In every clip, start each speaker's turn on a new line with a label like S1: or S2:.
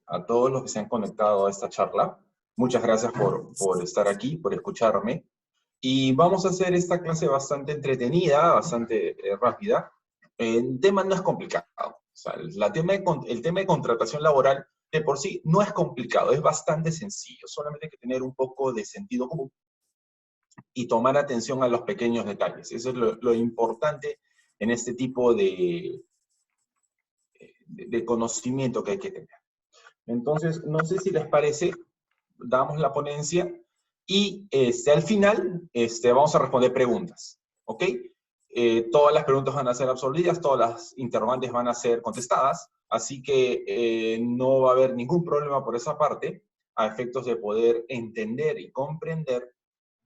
S1: a todos los que se han conectado a esta charla. Muchas gracias por estar aquí, por escucharme. Y vamos a hacer esta clase bastante entretenida, bastante rápida. El tema no es complicado. O sea, el tema de contratación laboral de por sí no es complicado, es bastante sencillo. Solamente hay que tener un poco de sentido común y tomar atención a los pequeños detalles. Eso es lo importante en este tipo de conocimiento que hay que tener. Entonces, no sé si les parece, damos la ponencia y al final vamos a responder preguntas, ¿ok? Todas las preguntas van a ser absorbidas, todas las interrogantes van a ser contestadas, así que no va a haber ningún problema por esa parte, a efectos de poder entender y comprender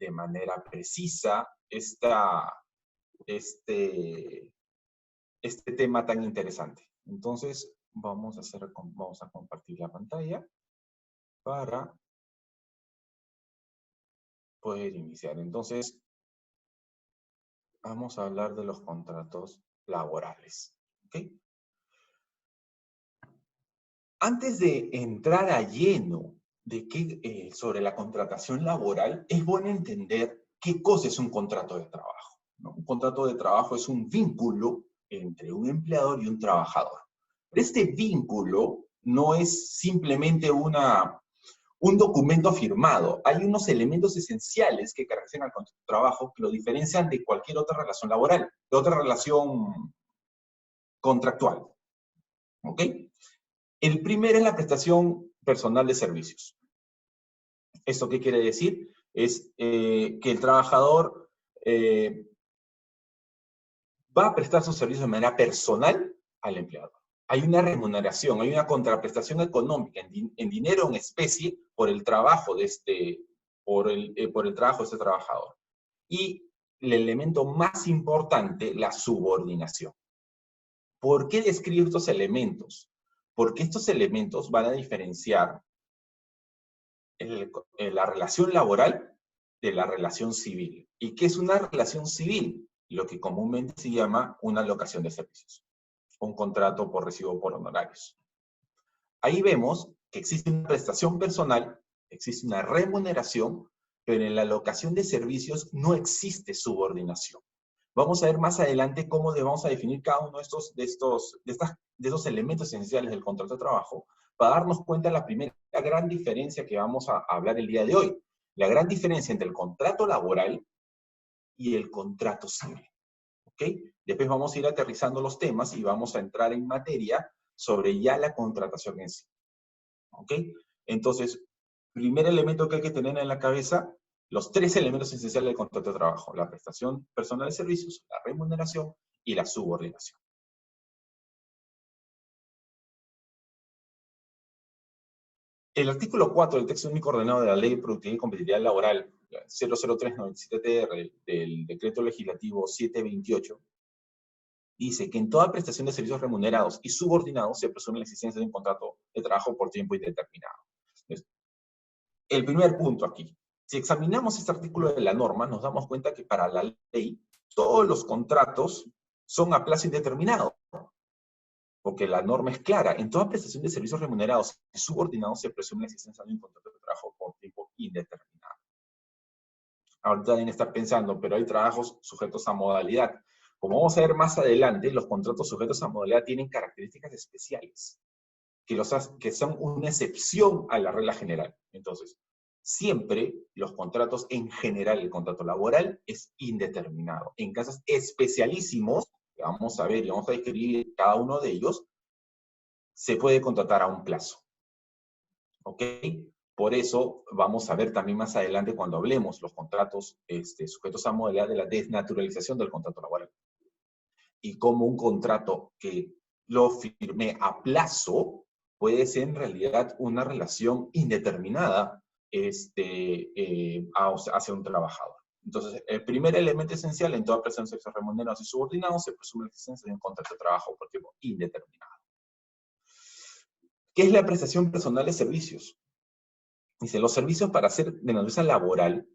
S1: de manera precisa este tema tan interesante. Entonces, vamos a compartir la pantalla para poder iniciar. Entonces, vamos a hablar de los contratos laborales. ¿Ok? Antes de entrar a lleno sobre la contratación laboral, es bueno entender qué cosa es un contrato de trabajo, ¿no? Un contrato de trabajo es un vínculo entre un empleador y un trabajador. Pero este vínculo no es simplemente un documento firmado. Hay unos elementos esenciales que caracterizan al contrato de trabajo que lo diferencian de cualquier otra relación laboral, de otra relación contractual. ¿Ok? El primero es la prestación personal de servicios. ¿Esto qué quiere decir? Es que el trabajador va a prestar sus servicios de manera personal al empleador. Hay una remuneración, hay una contraprestación económica en dinero, en especie, por el trabajo de por el trabajo de este trabajador. Y el elemento más importante, la subordinación. ¿Por qué describo estos elementos? Porque estos elementos van a diferenciar la relación laboral de la relación civil. ¿Y qué es una relación civil? Lo que comúnmente se llama una locación de servicios, un contrato por recibo por honorarios. Ahí vemos que existe una prestación personal, existe una remuneración, pero en la locación de servicios no existe subordinación. Vamos a ver más adelante cómo vamos a definir cada uno de estos elementos esenciales del contrato de trabajo para darnos cuenta de la primera gran diferencia que vamos a hablar el día de hoy. La gran diferencia entre el contrato laboral y el contrato civil. ¿Ok? Después vamos a ir aterrizando los temas y vamos a entrar en materia sobre ya la contratación en sí. ¿Ok? Entonces, primer elemento que hay que tener en la cabeza, los tres elementos esenciales del contrato de trabajo: la prestación personal de servicios, la remuneración y la subordinación. El artículo 4 del texto único ordenado de la Ley de Productividad y Competitividad Laboral 00397-TR del Decreto Legislativo 728 dice que en toda prestación de servicios remunerados y subordinados se presume la existencia de un contrato de trabajo por tiempo indeterminado. Entonces, el primer punto aquí. Si examinamos este artículo de la norma, nos damos cuenta que para la ley todos los contratos son a plazo indeterminado. Porque la norma es clara. En toda prestación de servicios remunerados y subordinados se presume la existencia de un contrato de trabajo por tiempo indeterminado. Ahorita deben estar pensando, pero hay trabajos sujetos a modalidad. Como vamos a ver más adelante, los contratos sujetos a modalidad tienen características especiales, que son una excepción a la regla general. Entonces, siempre los contratos en general, el contrato laboral es indeterminado. En casos especialísimos, que vamos a ver y vamos a describir cada uno de ellos, se puede contratar a un plazo. ¿Ok? Por eso vamos a ver también más adelante cuando hablemos los contratos sujetos a modalidad de la desnaturalización del contrato laboral. Y como un contrato que lo firmé a plazo puede ser en realidad una relación indeterminada hacia un trabajador. Entonces, el primer elemento esencial en toda prestación de servicios remunerados y subordinados se presume la existencia de un contrato de trabajo por tiempo indeterminado. ¿Qué es la prestación personal de servicios? Dice, los servicios para hacer de naturaleza laboral,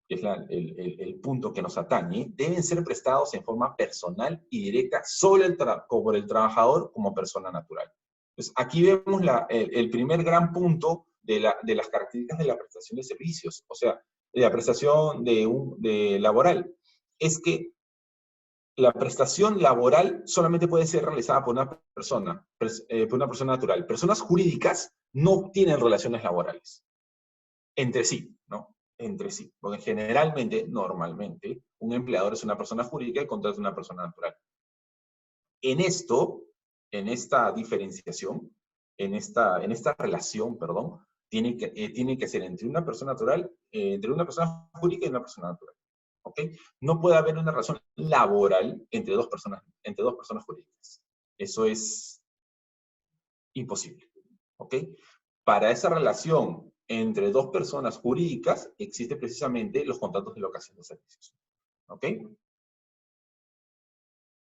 S1: que es el punto que nos atañe, deben ser prestados en forma personal y directa solo por el trabajador como persona natural. Entonces, aquí vemos el primer gran punto de las características de la prestación de servicios, o sea, de la prestación de laboral. Es que la prestación laboral solamente puede ser realizada por una persona natural. Personas jurídicas no tienen relaciones laborales entre sí, ¿no? Entre sí. Porque generalmente, normalmente, un empleador es una persona jurídica y contrata a una persona natural. En esta diferenciación, en esta relación, perdón, tiene que ser entre una persona natural, entre una persona jurídica y una persona natural. ¿Ok? No puede haber una relación laboral entre dos personas jurídicas. Eso es imposible. ¿Ok? Para esa relación entre dos personas jurídicas existen precisamente los contratos de locación de servicios. ¿Ok?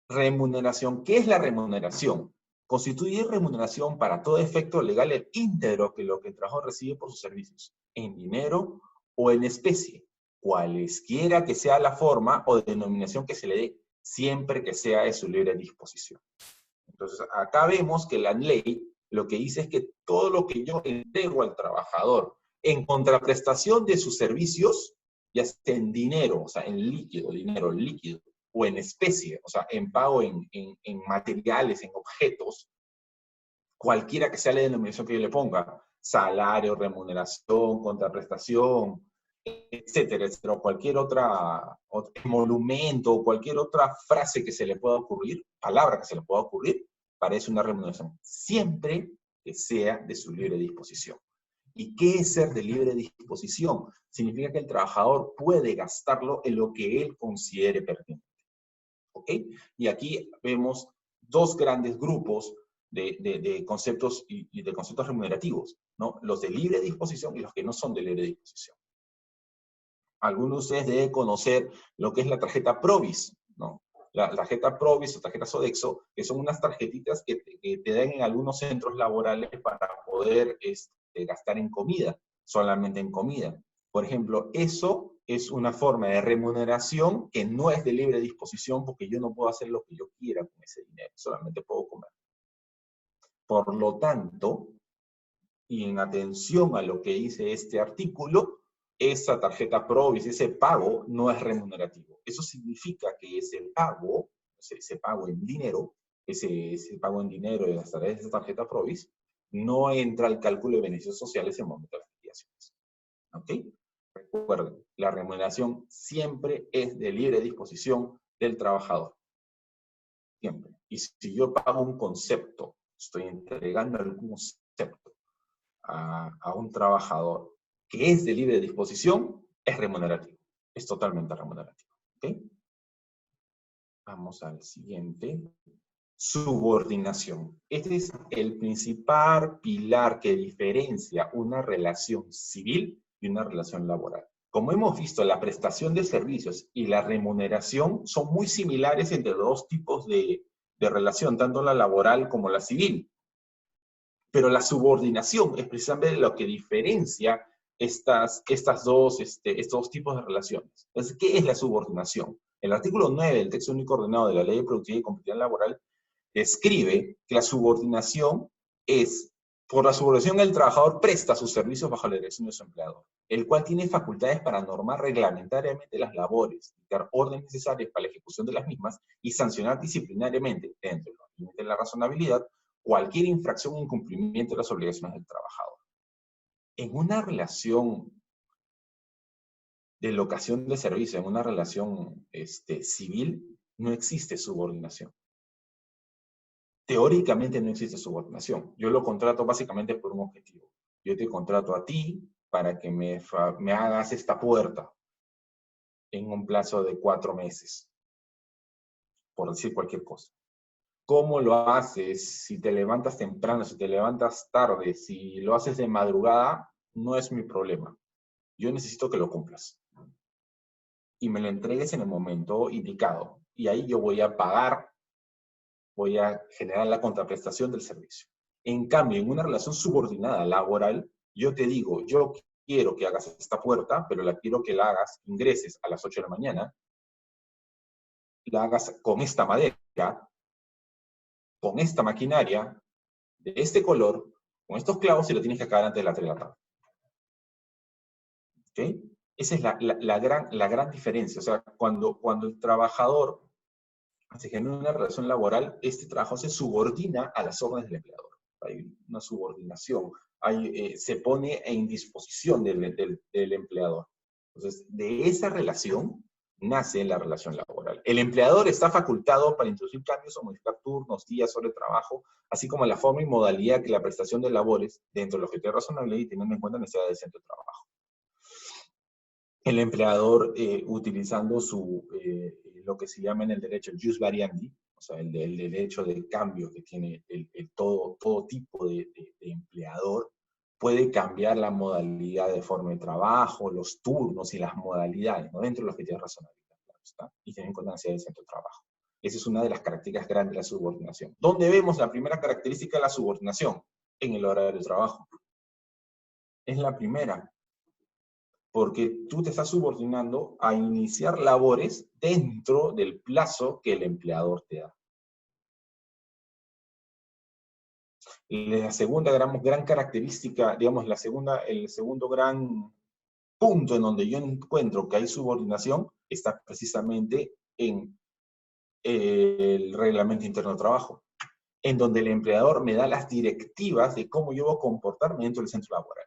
S1: Remuneración. ¿Qué es la remuneración? Constituye remuneración para todo efecto legal el íntegro que lo que el trabajador recibe por sus servicios, en dinero o en especie, cualesquiera que sea la forma o denominación que se le dé, siempre que sea de su libre disposición. Entonces, acá vemos que la ley lo que dice es que todo lo que yo entrego al trabajador en contraprestación de sus servicios, ya sea en dinero, o sea, en líquido, dinero líquido, o en especie, o sea, en pago en materiales, en objetos, cualquiera que sea la denominación que yo le ponga, salario, remuneración, contraprestación, etcétera, etcétera, o cualquier otra monumento, o cualquier otra frase que se le pueda ocurrir, palabra que se le pueda ocurrir, parece una remuneración, siempre que sea de su libre disposición. ¿Y qué es ser de libre disposición? Significa que el trabajador puede gastarlo en lo que él considere pertinente. ¿Ok? Y aquí vemos dos grandes grupos de conceptos y de conceptos remunerativos, ¿no? Los de libre disposición y los que no son de libre disposición. Algunos de ustedes deben conocer lo que es la tarjeta Provis, ¿no? La tarjeta Provis o tarjeta Sodexo, que son unas tarjetitas que te dan en algunos centros laborales para poder gastar en comida, solamente en comida. Por ejemplo, eso es una forma de remuneración que no es de libre disposición porque yo no puedo hacer lo que yo quiera con ese dinero, solamente puedo comer. Por lo tanto, y en atención a lo que dice este artículo, esa tarjeta Provis, ese pago, no es remunerativo. Eso significa que ese pago en dinero, ese pago en dinero a través de esa tarjeta Provis, no entra al cálculo de beneficios sociales en el momento de las liquidaciones. ¿Ok? Recuerden, la remuneración siempre es de libre disposición del trabajador. Siempre. Y si yo pago un concepto, estoy entregando algún concepto a un trabajador que es de libre disposición, es remunerativo. Es totalmente remunerativo. ¿Ok? Vamos al siguiente. Subordinación. Este es el principal pilar que diferencia una relación civil y una relación laboral. Como hemos visto, la prestación de servicios y la remuneración son muy similares entre los dos tipos de relación, tanto la laboral como la civil. Pero la subordinación es precisamente lo que diferencia estos dos tipos de relaciones. Entonces, ¿qué es la subordinación? El artículo 9 del texto único ordenado de la Ley de Productividad y Competitividad Laboral describe que la subordinación es, por la subordinación el trabajador presta sus servicios bajo la dirección de su empleador, el cual tiene facultades para normar reglamentariamente las labores, dictar órdenes necesarias para la ejecución de las mismas y sancionar disciplinariamente, dentro de los límites de la razonabilidad, cualquier infracción o incumplimiento de las obligaciones del trabajador. En una relación de locación de servicio, en una relación civil, no existe subordinación. Teóricamente no existe subordinación. Yo lo contrato básicamente por un objetivo. Yo te contrato a ti para que me hagas esta puerta en un plazo de 4 meses, por decir cualquier cosa. ¿Cómo lo haces? Si te levantas temprano, si te levantas tarde, si lo haces de madrugada, no es mi problema. Yo necesito que lo cumplas. Y me lo entregues en el momento indicado. Y ahí yo voy a pagar, voy a generar la contraprestación del servicio. En cambio, en una relación subordinada laboral, yo te digo, yo quiero que hagas esta puerta, pero la quiero que la hagas, ingreses a las 8 de la mañana, la hagas con esta madera, con esta maquinaria, de este color, con estos clavos, y lo tienes que acabar antes de las 3 de la tarde. ¿Ok? Esa es la gran diferencia. O sea, cuando el trabajador se genera una relación laboral, este trabajo se subordina a las órdenes del empleador. Hay una subordinación, se pone en disposición del empleador. Entonces, de esa relación nace la relación laboral. El empleador está facultado para introducir cambios o modificar turnos, días, horas de trabajo, así como la forma y modalidad que la prestación de labores dentro del objetivo razonable y teniendo en cuenta la necesidad del centro de trabajo. El empleador, utilizando lo que se llama en el derecho jus variandi, o sea, el derecho de cambio que tiene todo tipo de empleador, puede cambiar la modalidad de forma de trabajo, los turnos y las modalidades, ¿no? Dentro de los criterios razonables, claro está, y tener en cuenta la necesidad del centro de trabajo. Esa es una de las características grandes de la subordinación. ¿Dónde vemos la primera característica de la subordinación? En el horario de trabajo. Es la primera. Porque tú te estás subordinando a iniciar labores dentro del plazo que el empleador te da. La segunda gran característica, digamos, el segundo gran punto en donde yo encuentro que hay subordinación está precisamente en el reglamento interno de trabajo, en donde el empleador me da las directivas de cómo yo voy a comportarme dentro del centro laboral.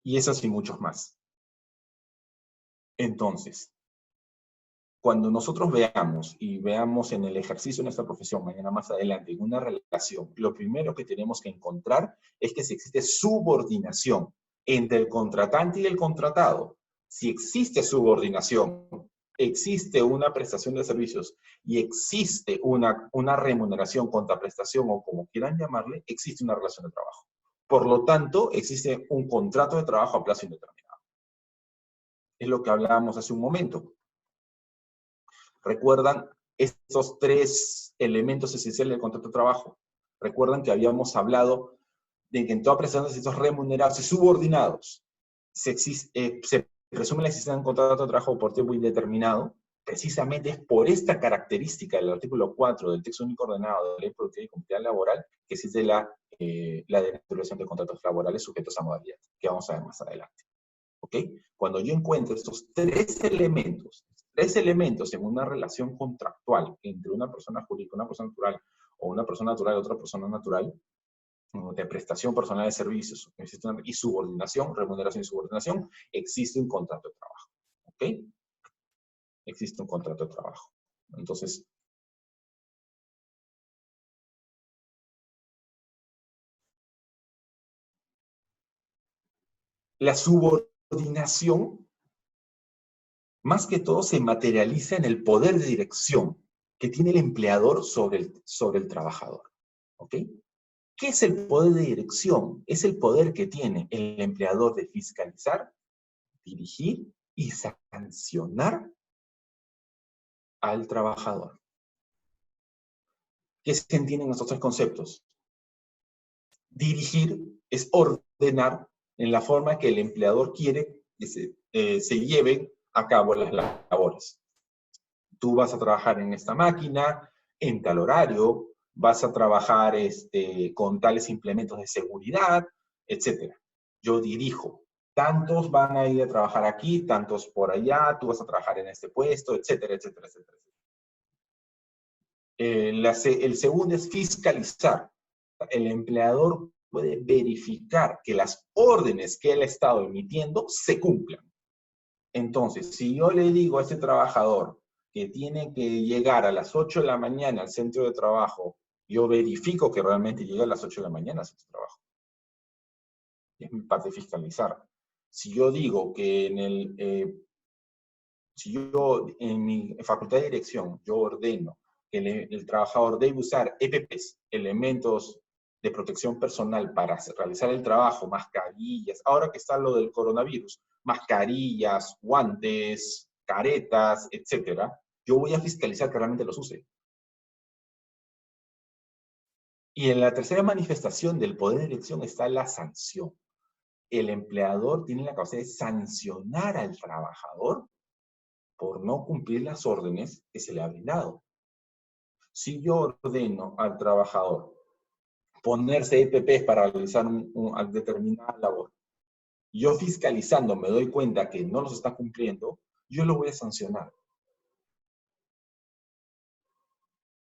S1: Y esos y muchos más. Entonces, cuando nosotros veamos en el ejercicio de nuestra profesión, mañana más adelante, en una relación, lo primero que tenemos que encontrar es que si existe subordinación entre el contratante y el contratado. Si existe subordinación, existe una prestación de servicios y existe una remuneración contra prestación o como quieran llamarle, existe una relación de trabajo. Por lo tanto, existe un contrato de trabajo a plazo indeterminado. Es lo que hablábamos hace un momento. ¿Recuerdan estos 3 elementos esenciales del contrato de trabajo? Recuerdan que habíamos hablado de que en toda prestación de servicios remunerados y subordinados se presume la existencia de un contrato de trabajo por tiempo indeterminado. Precisamente es por esta característica del artículo 4 del texto único ordenado de la Ley Productiva y Competitividad Laboral que existe la desregulación de contratos laborales sujetos a modalidad, que vamos a ver más adelante. ¿Ok? Cuando yo encuentro estos 3 elementos en una relación contractual entre una persona jurídica, una persona natural, o una persona natural y otra persona natural, de prestación personal de servicios y subordinación, remuneración y subordinación, existe un contrato de trabajo. ¿Ok? Existe un contrato de trabajo. Entonces, la subordinación, más que todo, se materializa en el poder de dirección que tiene el empleador sobre el trabajador. ¿Ok? ¿Qué es el poder de dirección? Es el poder que tiene el empleador de fiscalizar, dirigir y sancionar al trabajador. ¿Qué se entienden estos 3 conceptos? Dirigir es ordenar en la forma que el empleador quiere que se lleven a cabo las labores. Tú vas a trabajar en esta máquina, en tal horario, vas a trabajar con tales implementos de seguridad, etc. Yo dirijo. Tantos van a ir a trabajar aquí, tantos por allá, tú vas a trabajar en este puesto, etcétera, etcétera, etcétera. El segundo es fiscalizar. El empleador puede verificar que las órdenes que él ha estado emitiendo se cumplan. Entonces, si yo le digo a este trabajador que tiene que llegar a las 8 de la mañana al centro de trabajo, yo verifico que realmente llega a las 8 de la mañana al centro de trabajo. Es mi parte fiscalizar. Si yo digo que en mi facultad de dirección, yo ordeno que el trabajador debe usar EPPs, elementos de protección personal para realizar el trabajo, mascarillas, ahora que está lo del coronavirus, mascarillas, guantes, caretas, etcétera, yo voy a fiscalizar que realmente los use. Y en la tercera manifestación del poder de dirección está la sanción. El empleador tiene la capacidad de sancionar al trabajador por no cumplir las órdenes que se le ha brindado. Si yo ordeno al trabajador ponerse EPPs para realizar una determinada labor, yo fiscalizando me doy cuenta que no los está cumpliendo, yo lo voy a sancionar.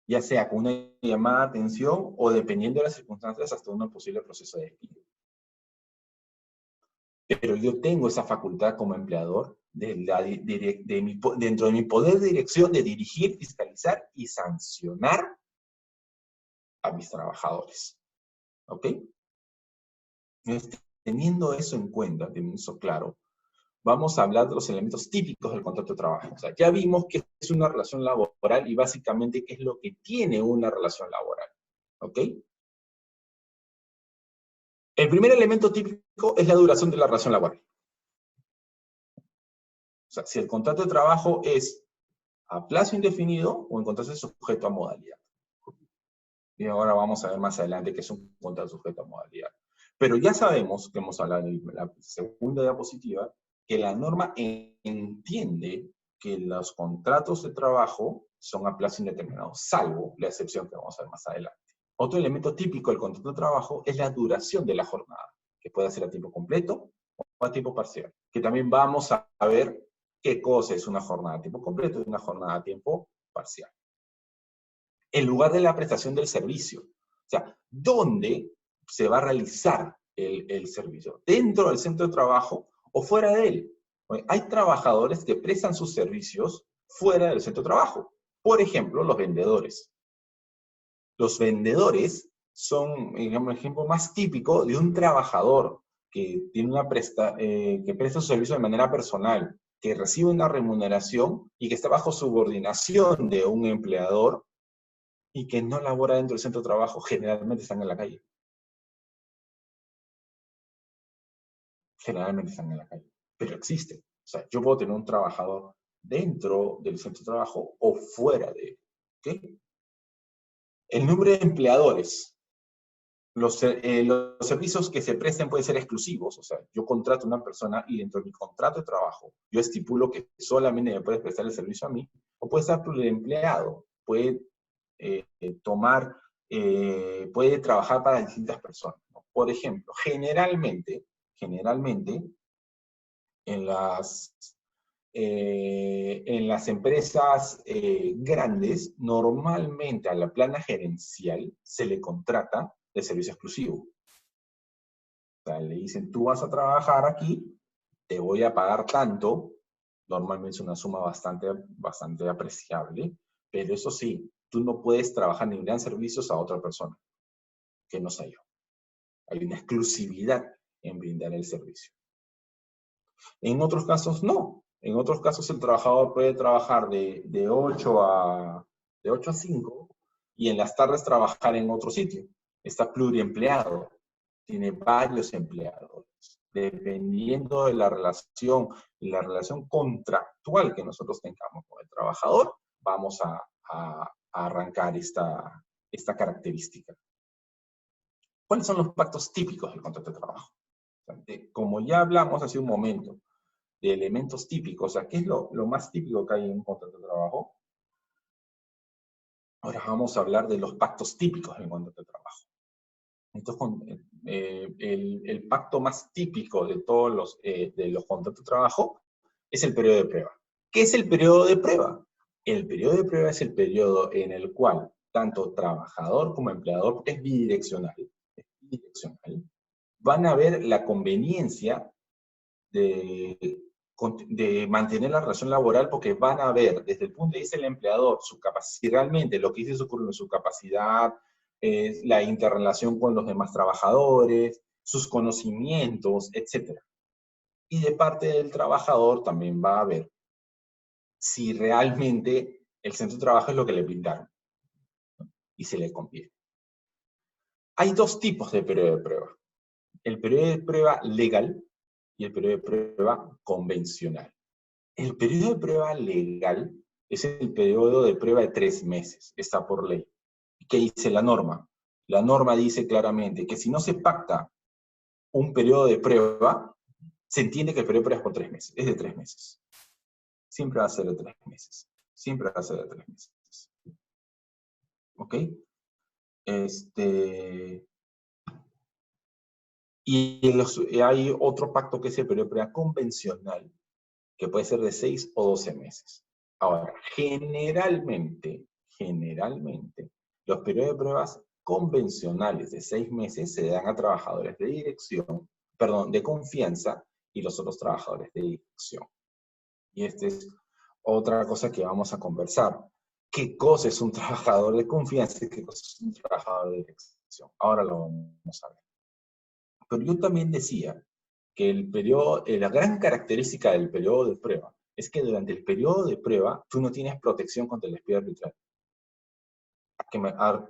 S1: Ya sea con una llamada de atención o, dependiendo de las circunstancias, hasta un posible proceso de despido. Pero yo tengo esa facultad como empleador dentro de mi poder de dirección de dirigir, fiscalizar y sancionar a mis trabajadores. ¿Ok? Teniendo eso en cuenta, teniendo eso claro, vamos a hablar de los elementos típicos del contrato de trabajo. O sea, ya vimos qué es una relación laboral y básicamente qué es lo que tiene una relación laboral. ¿Ok? El primer elemento típico es la duración de la relación laboral. O sea, si el contrato de trabajo es a plazo indefinido o encontrarse sujeto a modalidad. Y ahora vamos a ver más adelante qué es un contrato sujeto a modalidad. Pero ya sabemos, que hemos hablado en la segunda diapositiva, que la norma entiende que los contratos de trabajo son a plazo indeterminado, salvo la excepción que vamos a ver más adelante. Otro elemento típico del contrato de trabajo es la duración de la jornada, que puede ser a tiempo completo o a tiempo parcial. Que también vamos a ver qué cosa es una jornada a tiempo completo y una jornada a tiempo parcial. El lugar de la prestación del servicio. O sea, ¿dónde se va a realizar el servicio? ¿Dentro del centro de trabajo o fuera de él? Hay trabajadores que prestan sus servicios fuera del centro de trabajo. Por ejemplo, los vendedores. Los vendedores son, digamos, el ejemplo más típico de un trabajador que tiene que presta su servicio de manera personal, que recibe una remuneración y que está bajo subordinación de un empleador y que no labora dentro del centro de trabajo. Generalmente están en la calle. Generalmente están en la calle. Pero existe. O sea, yo puedo tener un trabajador dentro del centro de trabajo o fuera de él. ¿Okay? El número de empleadores. Los servicios que se presten pueden ser exclusivos. O sea, yo contrato a una persona y dentro de mi contrato de trabajo yo estipulo que solamente me puede prestar el servicio a mí, o puede ser pluriempleado, puede puede trabajar para distintas personas, ¿no? Por ejemplo, generalmente en las empresas grandes, normalmente a la plana gerencial se le contrata de servicio exclusivo. O sea, le dicen, tú vas a trabajar aquí, te voy a pagar tanto, normalmente es una suma bastante apreciable, pero eso sí, tú no puedes trabajar ni brindar servicios a otra persona, que no sea yo. Hay una exclusividad en brindar el servicio. En otros casos, no. En otros casos, el trabajador puede trabajar de 8 a 5 y en las tardes trabajar en otro sitio. Está pluriempleado. Tiene varios empleadores. Dependiendo de la relación y la relación contractual que nosotros tengamos con el trabajador, vamos a arrancar esta característica. ¿Cuáles son los pactos típicos del contrato de trabajo? Como ya hablamos hace un momento de elementos típicos, o sea, ¿qué es lo más típico que hay en un contrato de trabajo? Ahora vamos a hablar de los pactos típicos del contrato de trabajo. Entonces, el pacto más típico de todos los contratos de trabajo es el periodo de prueba. ¿Qué es el periodo de prueba? El periodo de prueba es el periodo en el cual tanto trabajador como empleador, porque es bidireccional, van a ver la conveniencia de mantener la relación laboral, porque van a ver desde el punto de vista del empleador su capacidad, si realmente lo que dice su capacidad, la interrelación con los demás trabajadores, sus conocimientos, etc. Y de parte del trabajador también va a ver si realmente el centro de trabajo es lo que le brindaron, ¿no? Y se le conviene. Hay dos tipos de periodo de prueba. El periodo de prueba legal y el periodo de prueba convencional. El periodo de prueba legal es el periodo de prueba de 3 meses, está por ley. ¿Qué dice la norma? La norma dice claramente que si no se pacta un periodo de prueba, se entiende que el periodo de prueba es por 3 meses, es de 3 meses. Siempre va a ser de 3 meses. Siempre va a ser de 3 meses. ¿Ok? Y hay otro pacto que es el periodo de prueba convencional, que puede ser de 6 o 12 meses. Ahora, generalmente, los periodos de pruebas convencionales de 6 meses se dan a trabajadores de dirección, perdón, de confianza y los otros trabajadores de dirección. Y esta es otra cosa que vamos a conversar. ¿Qué cosa es un trabajador de confianza y qué cosa es un trabajador de dirección? Ahora lo vamos a ver. Pero yo también decía que el periodo, la gran característica del periodo de prueba es que durante el periodo de prueba tú no tienes protección contra el despido arbitral.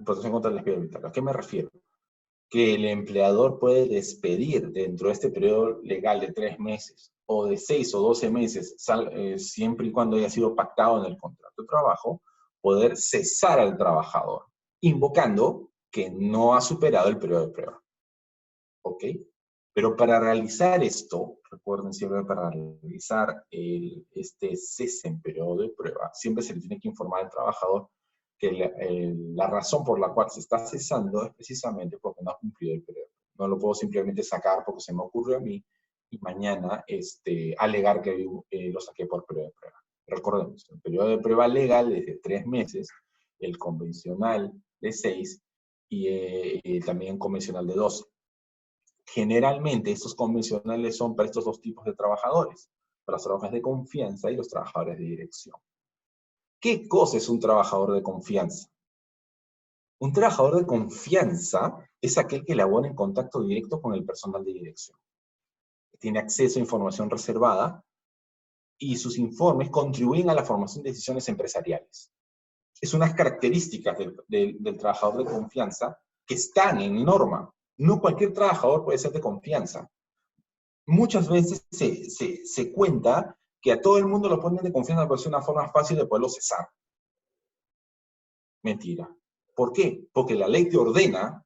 S1: Protección contra el despido arbitral. ¿A qué me refiero? Que el empleador puede despedir dentro de este periodo legal de 3 meses o de 6 o 12 meses, siempre y cuando haya sido pactado en el contrato de trabajo, poder cesar al trabajador, invocando que no ha superado el periodo de prueba. ¿Ok? Pero para realizar esto, recuerden siempre, para realizar este cese en periodo de prueba, siempre se le tiene que informar al trabajador que la razón por la cual se está cesando es precisamente porque no ha cumplido el periodo. No lo puedo simplemente sacar porque se me ocurrió a mí y mañana alegar que lo saqué por periodo de prueba. Recordemos, el periodo de prueba legal es de 3 meses, el convencional de 6 y también convencional de 12. Generalmente estos convencionales son para estos dos tipos de trabajadores, para los trabajadores de confianza y los trabajadores de dirección. ¿Qué cosa es un trabajador de confianza? Un trabajador de confianza es aquel que labora en contacto directo con el personal de dirección. Tiene acceso a información reservada y sus informes contribuyen a la formación de decisiones empresariales. Es unas características del trabajador de confianza que están en norma. No cualquier trabajador puede ser de confianza. Muchas veces se cuenta que a todo el mundo lo ponen de confianza por ser una forma fácil de poderlo cesar. Mentira. ¿Por qué? Porque la ley te ordena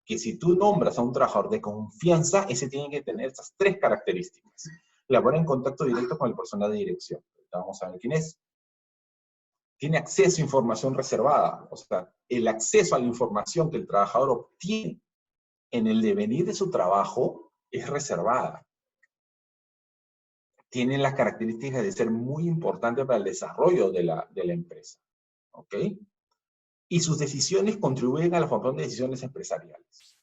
S1: que si tú nombras a un trabajador de confianza, ese tiene que tener estas 3 características. Labora en contacto directo con el personal de dirección. Vamos a ver quién es. Tiene acceso a información reservada. O sea, el acceso a la información que el trabajador obtiene en el devenir de su trabajo es reservada. Tienen las características de ser muy importante para el desarrollo de la empresa. ¿Ok? Y sus decisiones contribuyen a la formación de decisiones empresariales.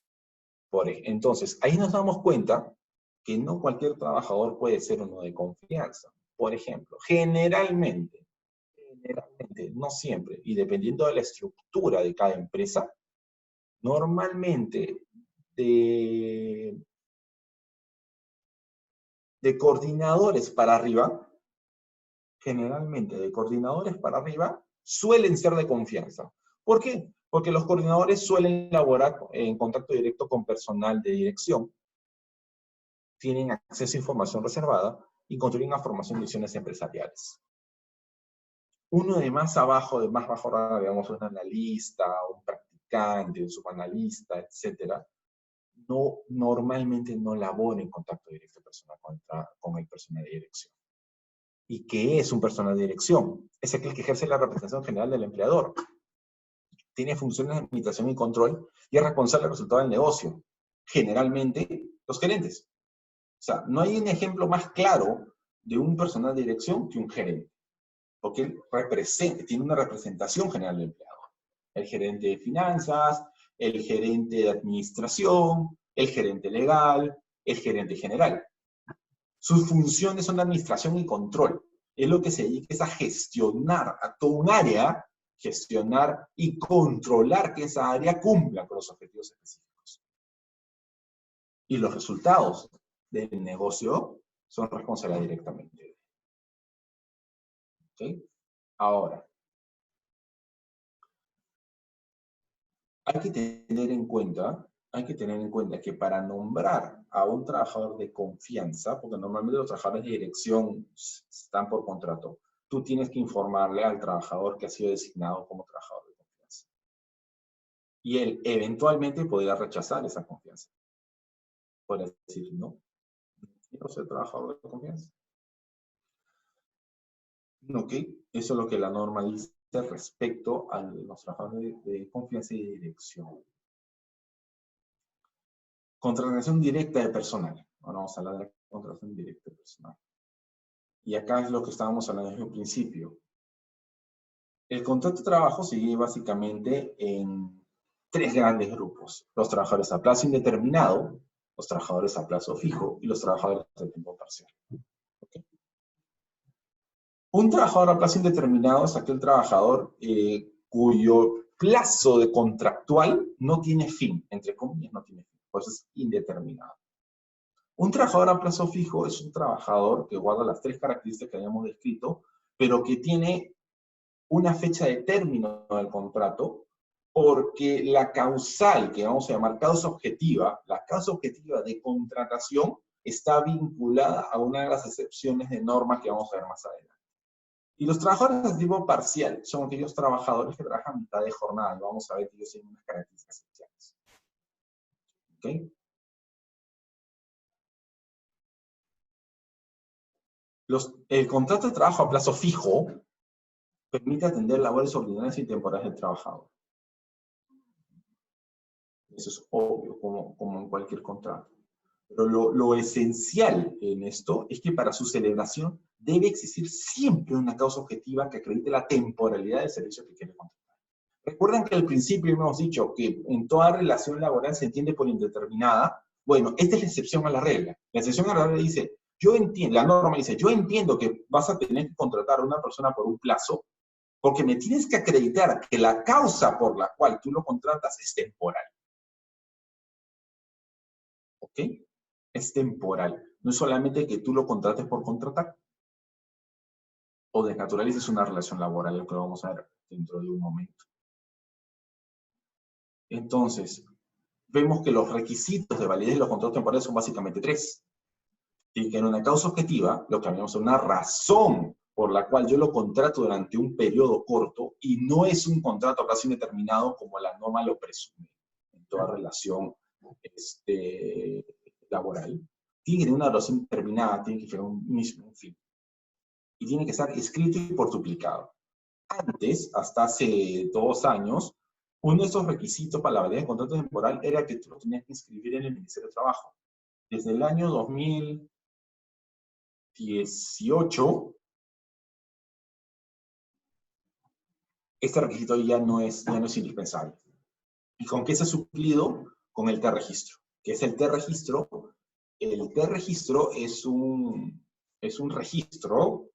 S1: Entonces, ahí nos damos cuenta que no cualquier trabajador puede ser uno de confianza. Por ejemplo, generalmente, no siempre, y dependiendo de la estructura de cada empresa, normalmente de coordinadores para arriba, generalmente de coordinadores para arriba, suelen ser de confianza. ¿Por qué? Porque los coordinadores suelen laborar en contacto directo con personal de dirección, tienen acceso a información reservada y contribuyen a formación de decisiones empresariales. Uno de más abajo, de más bajo rango, digamos, un analista, un practicante, un subanalista, etcétera, normalmente no labora en contacto directo personal con el personal de dirección. ¿Y qué es un personal de dirección? Es aquel que ejerce la representación general del empleador. Tiene funciones de administración y control y es responsable del resultado del negocio. Generalmente, los gerentes. O sea, no hay un ejemplo más claro de un personal de dirección que un gerente. Porque él tiene una representación general del empleador. El gerente de finanzas, el gerente de administración, el gerente legal, el gerente general. Sus funciones son de administración y control. Es lo que se dedica es a gestionar a todo un área, gestionar y controlar que esa área cumpla con los objetivos específicos. Y los resultados del negocio son responsabilidad directamente. ¿Okay? Ahora, hay que tener en cuenta que para nombrar a un trabajador de confianza, porque normalmente los trabajadores de dirección están por contrato, tú tienes que informarle al trabajador que ha sido designado como trabajador de confianza. Y él eventualmente podría rechazar esa confianza. Podría decir, no, quiero ser trabajador de confianza. Ok, eso es lo que la norma dice. respecto a los trabajadores de confianza y de dirección. Contratación directa de personal. Ahora vamos a hablar de la contratación directa de personal. Y acá es lo que estábamos hablando desde el principio. El contrato de trabajo se divide básicamente en tres grandes grupos. Los trabajadores a plazo indeterminado, los trabajadores a plazo fijo y los trabajadores de tiempo parcial. ¿Okay? Un trabajador a plazo indeterminado es aquel trabajador cuyo plazo de contractual no tiene fin, entre comillas no tiene fin, pues es indeterminado. Un trabajador a plazo fijo es un trabajador que guarda las tres características que habíamos descrito, pero que tiene una fecha de término del contrato, porque la causal, que vamos a llamar causa objetiva, la causa objetiva de contratación está vinculada a una de las excepciones de normas que vamos a ver más adelante. Y los trabajadores de tipo parcial son aquellos trabajadores que trabajan a mitad de jornada, y vamos a ver que ellos tienen unas características especiales. ¿Ok? El contrato de trabajo a plazo fijo permite atender labores ordinarias y temporales del trabajador. Eso es obvio, como en cualquier contrato. Pero lo esencial en esto es que para su celebración debe existir siempre una causa objetiva que acredite la temporalidad del servicio que quiere contratar. Recuerden que al principio hemos dicho que en toda relación laboral se entiende por indeterminada. Bueno, esta es la excepción a la regla. La excepción a la regla dice, yo entiendo, la norma dice, yo entiendo que vas a tener que contratar a una persona por un plazo, porque me tienes que acreditar que la causa por la cual tú lo contratas es temporal. ¿Ok? Es temporal. No es solamente que tú lo contrates por contratar o desnaturalices una relación laboral, lo que vamos a ver dentro de un momento. Entonces, vemos que los requisitos de validez de los contratos temporales son básicamente tres. Tiene que haber una causa objetiva, lo que llamamos una razón por la cual yo lo contrato durante un periodo corto y no es un contrato a plazo indeterminado como la norma lo presume en toda relación laboral. Tiene que tener una duración determinada, tiene que tener un inicio y un fin. Y tiene que estar escrito y por duplicado. Antes, hasta hace 2 años, uno de esos requisitos para la validez de contrato temporal era que tú lo tenías que inscribir en el Ministerio de Trabajo. Desde el año 2018, este requisito ya no es indispensable. ¿Y con qué se ha suplido? Con el T-registro. ¿Qué es el T-registro? El T-registro es un registro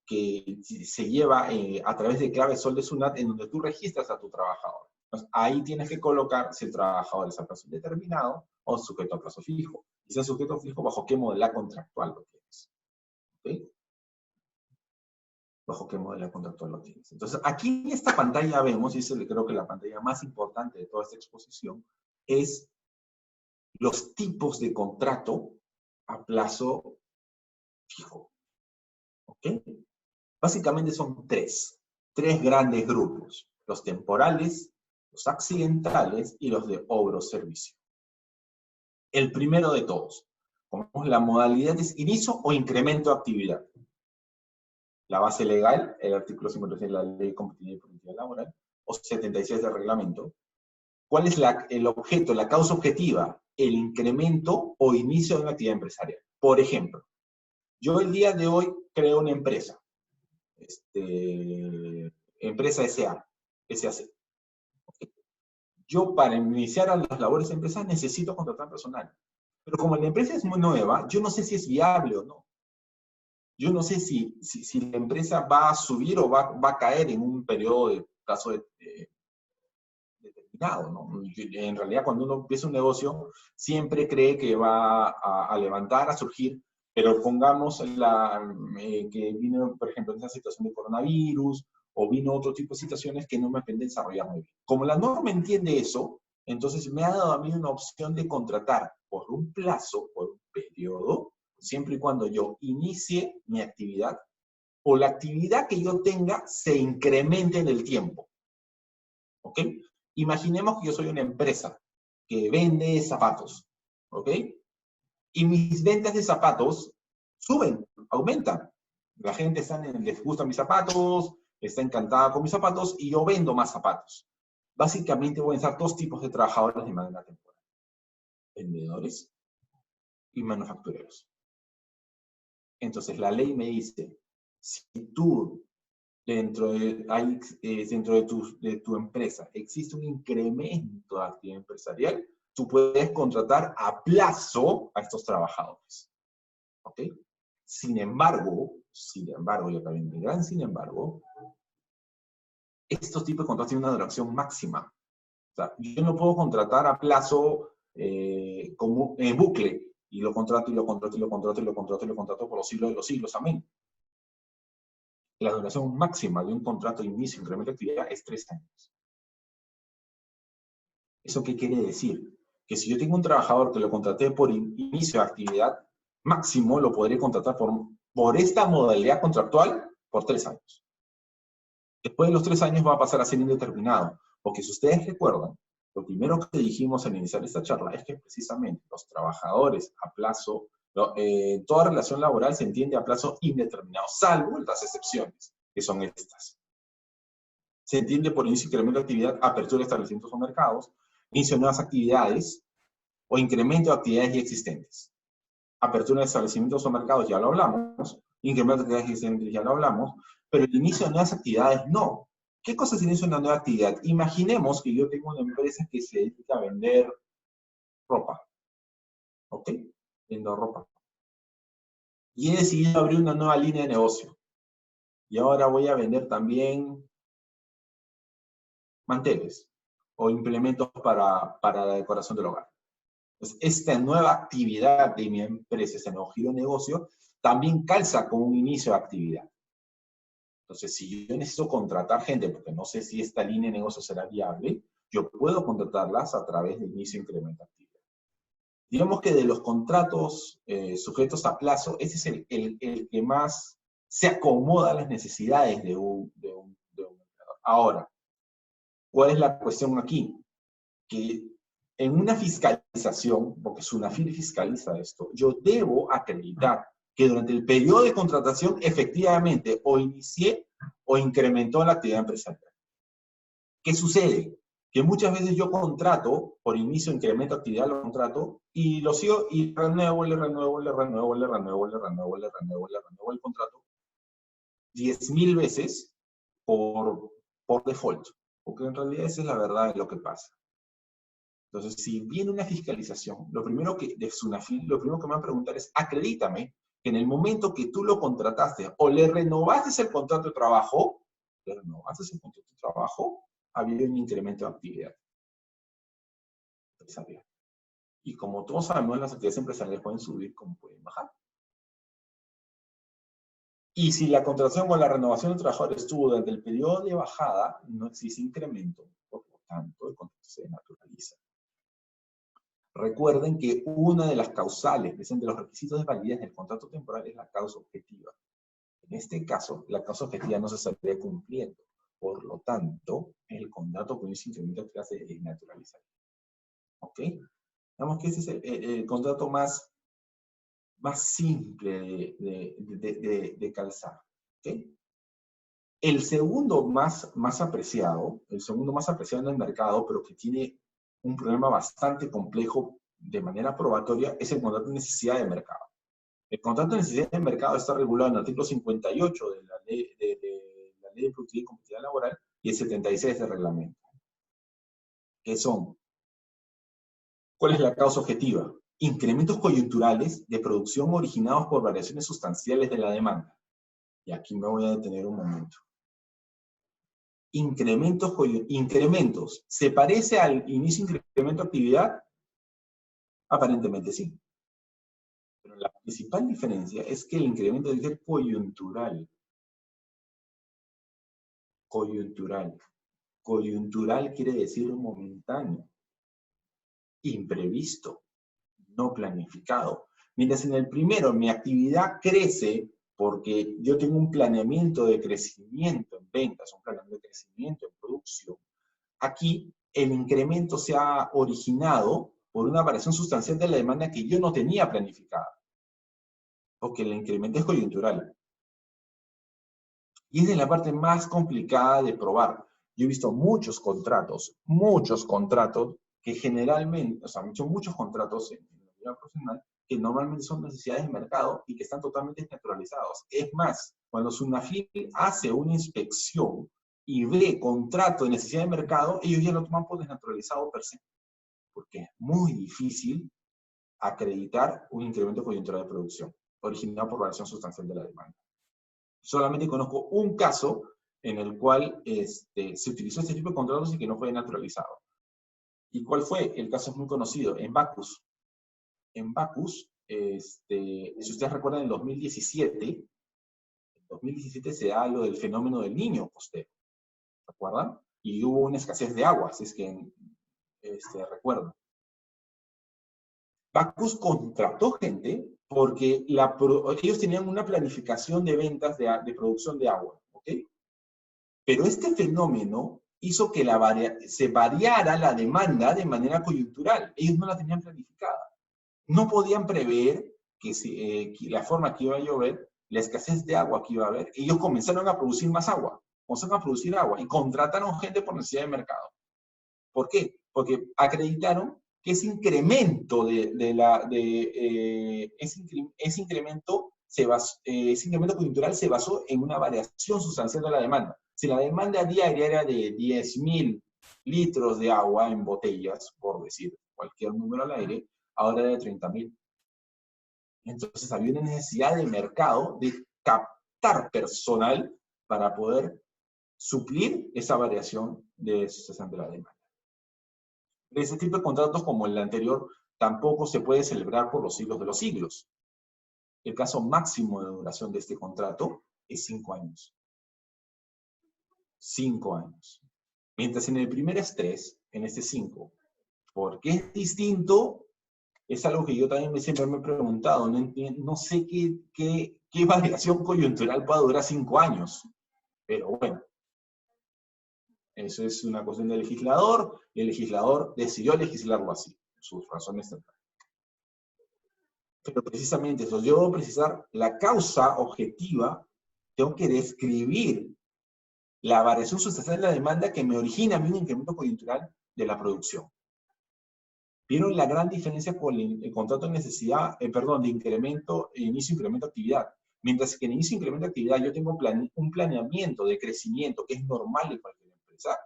S1: que se lleva a través de clave Sol de SUNAT, en donde tú registras a tu trabajador. Entonces, ahí tienes que colocar si el trabajador es a plazo indeterminado o sujeto a plazo fijo. Y si es sujeto fijo, ¿bajo qué modalidad contractual lo tienes? ¿Okay? ¿Bajo qué modalidad contractual lo tienes? Entonces, aquí en esta pantalla vemos, y creo que la pantalla más importante de toda esta exposición, es los tipos de contrato a plazo fijo. ¿Ok? Básicamente son tres grandes grupos: los temporales, los accidentales y los de obra o servicio. El primero de todos, como la modalidad es inicio o incremento de actividad. La base legal, el artículo 56 de la Ley de Competitividad y Productividad Laboral, o 76 del reglamento. ¿Cuál es el objeto, la causa objetiva? El incremento o inicio de una actividad empresarial. Por ejemplo, yo el día de hoy creo una empresa. Empresa SAC. Yo para iniciar a las labores de empresa necesito contratar personal. Pero como la empresa es muy nueva, yo no sé si es viable o no. Yo no sé si la empresa va a subir o va a caer en un periodo de plazo determinado, ¿no? En realidad, cuando uno empieza un negocio, siempre cree que va a levantar, a surgir, pero pongamos que vino, por ejemplo, en esa situación de coronavirus, o vino otro tipo de situaciones que no me permiten desarrollar muy bien. Como la norma entiende eso, entonces me ha dado a mí una opción de contratar por un plazo, por un periodo, siempre y cuando yo inicie mi actividad, o la actividad que yo tenga se incremente en el tiempo. ¿Ok? Imaginemos que yo soy una empresa que vende zapatos, ¿ok? Y mis ventas de zapatos suben, aumentan. La gente les gustan mis zapatos, está encantada con mis zapatos y yo vendo más zapatos. Básicamente voy a necesitar dos tipos de trabajadores de manera temporal. Vendedores y manufactureros. Entonces la ley me dice, si tú dentro de tu empresa existe un incremento de actividad empresarial, tú puedes contratar a plazo a estos trabajadores. ¿Ok? Sin embargo, y acá viene el gran sin embargo, estos tipos de contratos tienen una duración máxima. O sea, yo no puedo contratar a plazo como en bucle, y lo contrato, y lo contrato, y lo contrato, y lo contrato, y lo contrato por los siglos de los siglos. Amén. La duración máxima de un contrato de inicio e incremento de actividad es 3 años. ¿Eso qué quiere decir? Que si yo tengo un trabajador que lo contraté por inicio de actividad, máximo lo podré contratar por esta modalidad contractual por 3 años. Después de los 3 años va a pasar a ser indeterminado, porque si ustedes recuerdan, lo primero que dijimos al iniciar esta charla es que precisamente los trabajadores a plazo, toda relación laboral se entiende a plazo indeterminado, salvo las excepciones, que son estas. Se entiende por inicio, incremento de actividad, apertura de establecimientos o mercados, inicio de nuevas actividades o incremento de actividades ya existentes. Apertura de establecimientos o mercados ya lo hablamos, incremento de actividades existentes ya lo hablamos, pero el inicio de nuevas actividades no. ¿Qué cosa es el inicio de una nueva actividad? Imaginemos que yo tengo una empresa que se dedica a vender ropa. ¿Ok? Vendo ropa. Y he decidido abrir una nueva línea de negocio. Y ahora voy a vender también manteles o implementos para la decoración del hogar. Entonces, esta nueva actividad de mi empresa, este nuevo giro de negocio, también calza con un inicio de actividad. Entonces, si yo necesito contratar gente, porque no sé si esta línea de negocio será viable, yo puedo contratarlas a través de inicio e incremento de actividad. Digamos que de los contratos sujetos a plazo, ese es el que más se acomoda a las necesidades de un empleador. Ahora, ¿cuál es la cuestión aquí? Que en una fiscalización, porque SUNAFIL fiscaliza esto, yo debo acreditar que durante el periodo de contratación efectivamente o inicié o incrementó la actividad empresarial. ¿Qué sucede? Que muchas veces yo contrato, por inicio, incremento de actividad, lo contrato, y lo sigo y renuevo el contrato 10.000 veces por default. Porque en realidad esa es la verdad de lo que pasa. Entonces, si viene una fiscalización, lo primero que me van a preguntar es, acredítame que en el momento que tú lo contrataste o le renovaste el contrato de trabajo, había un incremento de actividad empresarial. Y como todos sabemos, las actividades empresariales pueden subir como pueden bajar. Y si la contratación o la renovación de trabajadores estuvo durante el periodo de bajada, no existe incremento, por lo tanto, el contrato se naturaliza. Recuerden que una de las causales, de los requisitos de validez del contrato temporal, es la causa objetiva. En este caso, la causa objetiva no se estaría cumpliendo. Por lo tanto, el contrato con ese incremento de actividad se desnaturaliza. ¿Ok? Digamos que ese es el contrato más simple de calzar. ¿Ok? El segundo más apreciado en el mercado, pero que tiene un problema bastante complejo de manera probatoria, es el contrato de necesidad de mercado. El contrato de necesidad de mercado está regulado en el artículo 58 de la Ley de Productividad y Competitividad Laboral y el 76 del reglamento. ¿Qué son? ¿Cuál es la causa objetiva? Incrementos coyunturales de producción originados por variaciones sustanciales de la demanda. Y aquí me voy a detener un momento. Incrementos. ¿Se parece al inicio de incremento de actividad? Aparentemente sí. Pero la principal diferencia es que el incremento debe ser coyuntural. Coyuntural. Coyuntural quiere decir momentáneo. Imprevisto. No planificado. Mientras en el primero mi actividad crece porque yo tengo un planeamiento de crecimiento en ventas, un planeamiento de crecimiento en producción. Aquí el incremento se ha originado por una variación sustancial de la demanda que yo no tenía planificada. Porque el incremento es coyuntural. Y es de la parte más complicada de probar. Yo he visto muchos contratos que generalmente, o sea, he hecho muchos contratos en la vida profesional que normalmente son necesidades de mercado y que están totalmente desnaturalizados. Es más, cuando SUNAFIL hace una inspección y ve contrato de necesidad de mercado, ellos ya lo toman por desnaturalizado per se, porque es muy difícil acreditar un incremento coyuntural de producción, originado por variación sustancial de la demanda. Solamente conozco un caso en el cual se utilizó este tipo de contratos y que no fue naturalizado. ¿Y cuál fue? El caso es muy conocido, en Bacus. En Bacus, si ustedes recuerdan, en 2017 se da lo del fenómeno del Niño costero, ¿se acuerdan? Y hubo una escasez de agua, si es que recuerdo. Bacus contrató gente porque ellos tenían una planificación de ventas de producción de agua, ¿ok? Pero este fenómeno hizo que se variara la demanda de manera coyuntural. Ellos no la tenían planificada. No podían prever que la forma que iba a llover, la escasez de agua que iba a haber. Ellos comenzaron a producir más agua, comenzaron a producir agua y contrataron gente por necesidad de mercado. ¿Por qué? Porque acreditaron que ese incremento ese incremento coyuntural se basó en una variación sustancial de la demanda. Si la demanda diaria era de 10.000 litros de agua en botellas, por decir cualquier número al aire, ahora era de 30.000. Entonces había una necesidad de mercado de captar personal para poder suplir esa variación de sustancial de la demanda. De ese tipo de contratos como el anterior tampoco se puede celebrar por los siglos de los siglos. El caso máximo de duración de este contrato es 5 años. 5 años. Mientras en el primer es 3, en este 5. ¿Por qué es distinto? Es algo que yo también siempre me he preguntado. No sé qué variación coyuntural pueda durar 5 años. Pero bueno, eso es una cuestión del legislador, y el legislador decidió legislarlo así, sus razones centrales. Pero precisamente eso, yo debo precisar la causa objetiva, tengo que describir la variación sustancial de la demanda que me origina a mí un incremento coyuntural de la producción. ¿Vieron la gran diferencia con el contrato de necesidad, de incremento, inicio-incremento de actividad? Mientras que en inicio-incremento de actividad yo tengo un planeamiento de crecimiento que es normal en cualquier empresa,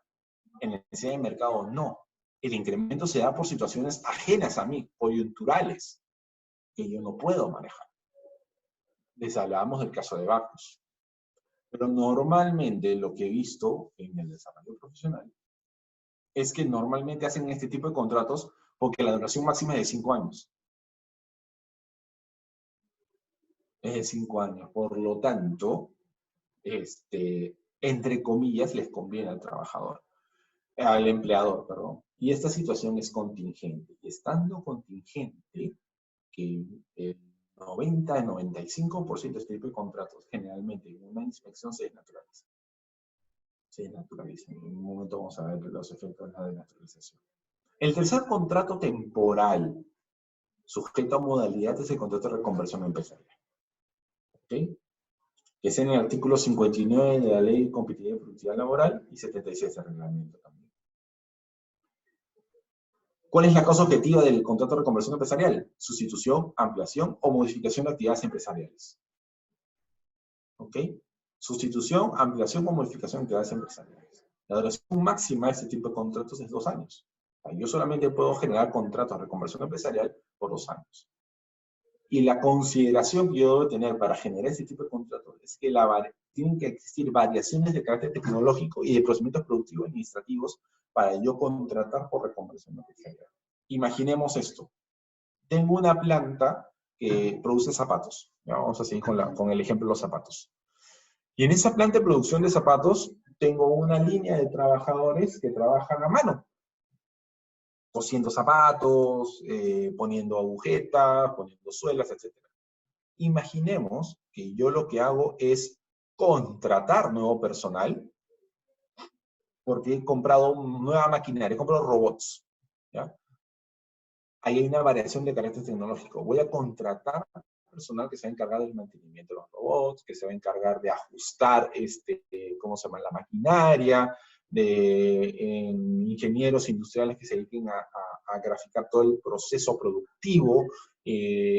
S1: en la necesidad de mercado no. El incremento se da por situaciones ajenas a mí, coyunturales, que yo no puedo manejar. Les hablábamos del caso de Bacus. Pero normalmente lo que he visto en el desarrollo profesional es que normalmente hacen este tipo de contratos porque la duración máxima es de 5 años. Es de 5 años. Por lo tanto, entre comillas, les conviene al trabajador, al empleador, perdón. Y esta situación es contingente. Y estando contingente, que el 90-95% de este tipo de contratos, generalmente en una inspección se desnaturaliza. Se desnaturaliza. En un momento vamos a ver los efectos de la desnaturalización. El tercer contrato temporal, sujeto a modalidad, es el contrato de reconversión empresarial. ¿Okay? Que es en el artículo 59 de la Ley de Competitividad y Productividad Laboral y 76 del reglamento también. ¿Cuál es la causa objetiva del contrato de reconversión empresarial? Sustitución, ampliación o modificación de actividades empresariales. ¿Ok? Sustitución, ampliación o modificación de actividades empresariales. La duración máxima de este tipo de contratos es 2 años. Yo solamente puedo generar contratos de reconversión empresarial por 2 años. Y la consideración que yo debo tener para generar este tipo de contratos es que tienen que existir variaciones de carácter tecnológico y de procedimientos productivos y administrativos para yo contratar por reconversión empresarial. Imaginemos esto. Tengo una planta que produce zapatos. ¿Ya? Vamos a seguir con el ejemplo de los zapatos. Y en esa planta de producción de zapatos tengo una línea de trabajadores que trabajan a mano. Cosiendo zapatos, poniendo agujetas, poniendo suelas, etc. Imaginemos que yo lo que hago es contratar nuevo personal porque he comprado nueva maquinaria, he comprado robots. ¿Ya? Ahí hay una variación de carácter tecnológico. Voy a contratar personal que se va a encargar del mantenimiento de los robots, que se va a encargar de ajustar, ¿cómo se llama?, la maquinaria, de ingenieros industriales que se dediquen a graficar todo el proceso productivo,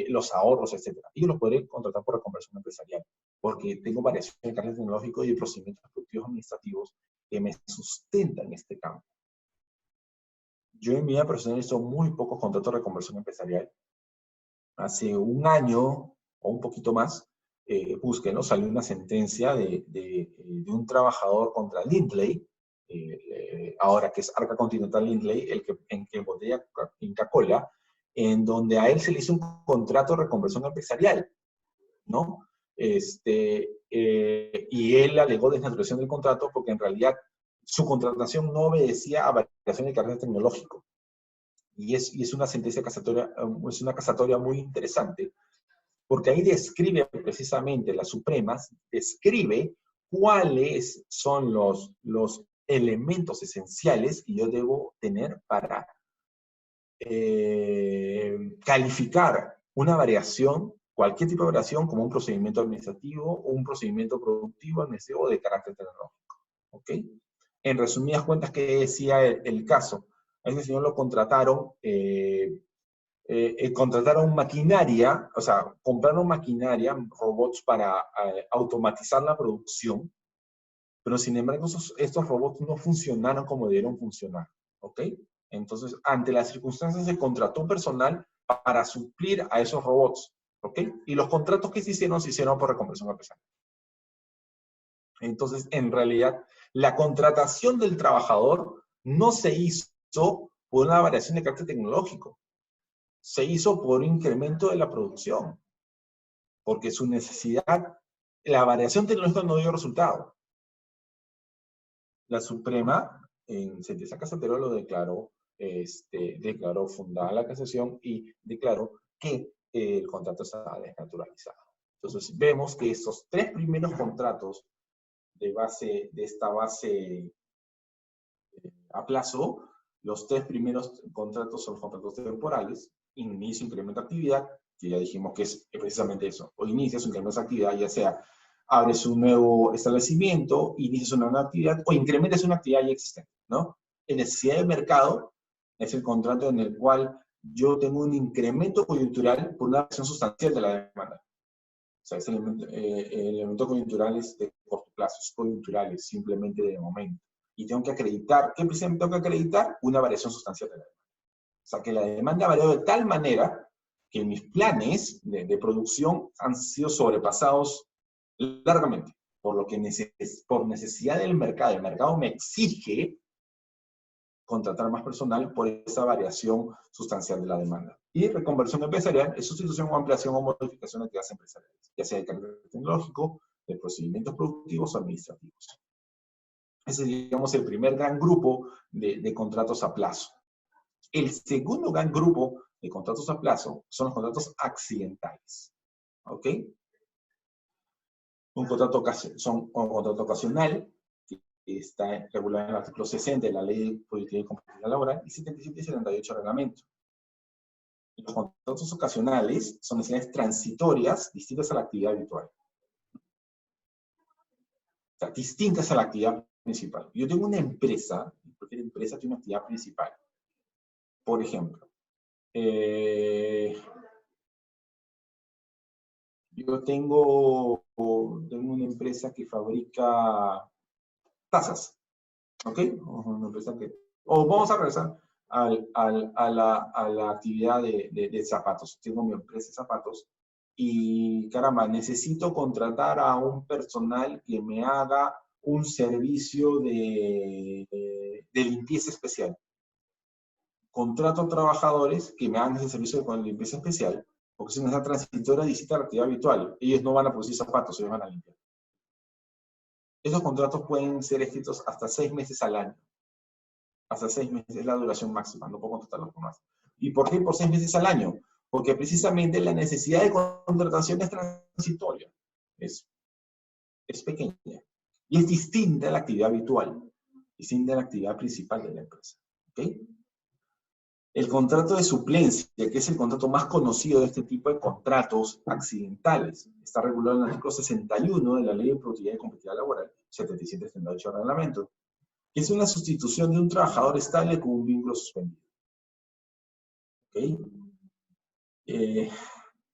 S1: los ahorros, etc. Yo los podré contratar por reconversión empresarial, porque tengo variación de carácter tecnológico y procedimientos productivos administrativos que me sustentan este campo. Yo en mi vida personal he hecho muy pocos contratos de reconversión empresarial. Hace un año o un poquito más, búsquenlo, salió una sentencia de un trabajador contra Lindley, ahora que es Arca Continental Lindley, en que embotella Inca Kola, en donde a él se le hizo un contrato de reconversión empresarial, ¿no? Y él alegó desnaturalización del contrato porque en realidad su contratación no obedecía a variación de carácter tecnológico. Y es una sentencia casatoria, es una casatoria muy interesante, porque ahí describe precisamente, la Suprema describe cuáles son los elementos esenciales que yo debo tener para calificar una variación, cualquier tipo de variación, como un procedimiento administrativo o un procedimiento productivo administrativo de carácter tecnológico. ¿Ok? En resumidas cuentas, ¿qué decía el caso? A ese señor lo contrataron, contrataron maquinaria, o sea, compraron maquinaria, robots para automatizar la producción, pero sin embargo estos robots no funcionaron como debieron funcionar, ¿ok? Entonces, ante las circunstancias se contrató personal para suplir a esos robots, ¿ok? Y los contratos que se hicieron por reconversión empresarial. Entonces, en realidad, la contratación del trabajador no se hizo por una variación de carácter tecnológico, se hizo por incremento de la producción, porque su necesidad, la variación tecnológica no dio resultado. La Suprema, en sentencia casatoria, lo declaró, declaró fundada la casación y declaró que el contrato estaba desnaturalizado. Entonces, vemos que estos tres primeros contratos de esta base a plazo, los tres primeros contratos son contratos temporales, inicio, incremento de actividad, que ya dijimos que es precisamente eso, o inicias o incrementas actividad, ya sea abres un nuevo establecimiento, inicias una nueva actividad, o incrementas una actividad ya existente, ¿no? En necesidad de mercado es el contrato en el cual yo tengo un incremento coyuntural por una variación sustancial de la demanda. O sea, el elemento coyuntural es de corto plazo, es coyuntural, es simplemente de momento. Y tengo que acreditar, ¿qué precisamente tengo que acreditar? Una variación sustancial de la demanda. O sea, que la demanda ha variado de tal manera que mis planes de producción han sido sobrepasados largamente, por lo que por necesidad del mercado. El mercado me exige contratar más personal por esa variación sustancial de la demanda. Y reconversión empresarial es sustitución o ampliación o modificación de actividades empresariales, ya sea de carácter tecnológico, de procedimientos productivos o administrativos. Ese es, digamos, el primer gran grupo de contratos a plazo. El segundo gran grupo de contratos a plazo son los contratos accidentales. ¿Ok? Un contrato ocasional, que está regulado en el artículo 60 de la Ley de Productividad y Competitividad Laboral y 77 y 78 del reglamento. Los contratos ocasionales son necesidades transitorias distintas a la actividad habitual. O sea, distintas a la actividad principal. Yo tengo una empresa, cualquier empresa tiene una actividad principal. Por ejemplo, yo tengo una empresa que fabrica tazas, ¿ok? Una empresa que, o vamos a regresar a la actividad de zapatos. Tengo mi empresa de zapatos y, caramba, necesito contratar a un personal que me haga un servicio de limpieza especial. Contrato trabajadores que me hagan ese servicio de limpieza especial, porque es una transitoria distinta a la actividad habitual. Ellos no van a producir zapatos, ellos van a limpiar. Esos contratos pueden ser escritos hasta 6 meses al año. Hasta 6 meses es la duración máxima, no puedo contratarlos por más. ¿Y por qué por 6 meses al año? Porque precisamente la necesidad de contratación es transitoria, es pequeña. Y es distinta a la actividad habitual, distinta a la actividad principal de la empresa. ¿Ok? El contrato de suplencia, que es el contrato más conocido de este tipo de contratos accidentales, está regulado en el artículo 61 de la Ley de Productividad y Competitividad Laboral, 7738 del reglamento, que es una sustitución de un trabajador estable con un vínculo suspendido. ¿Okay?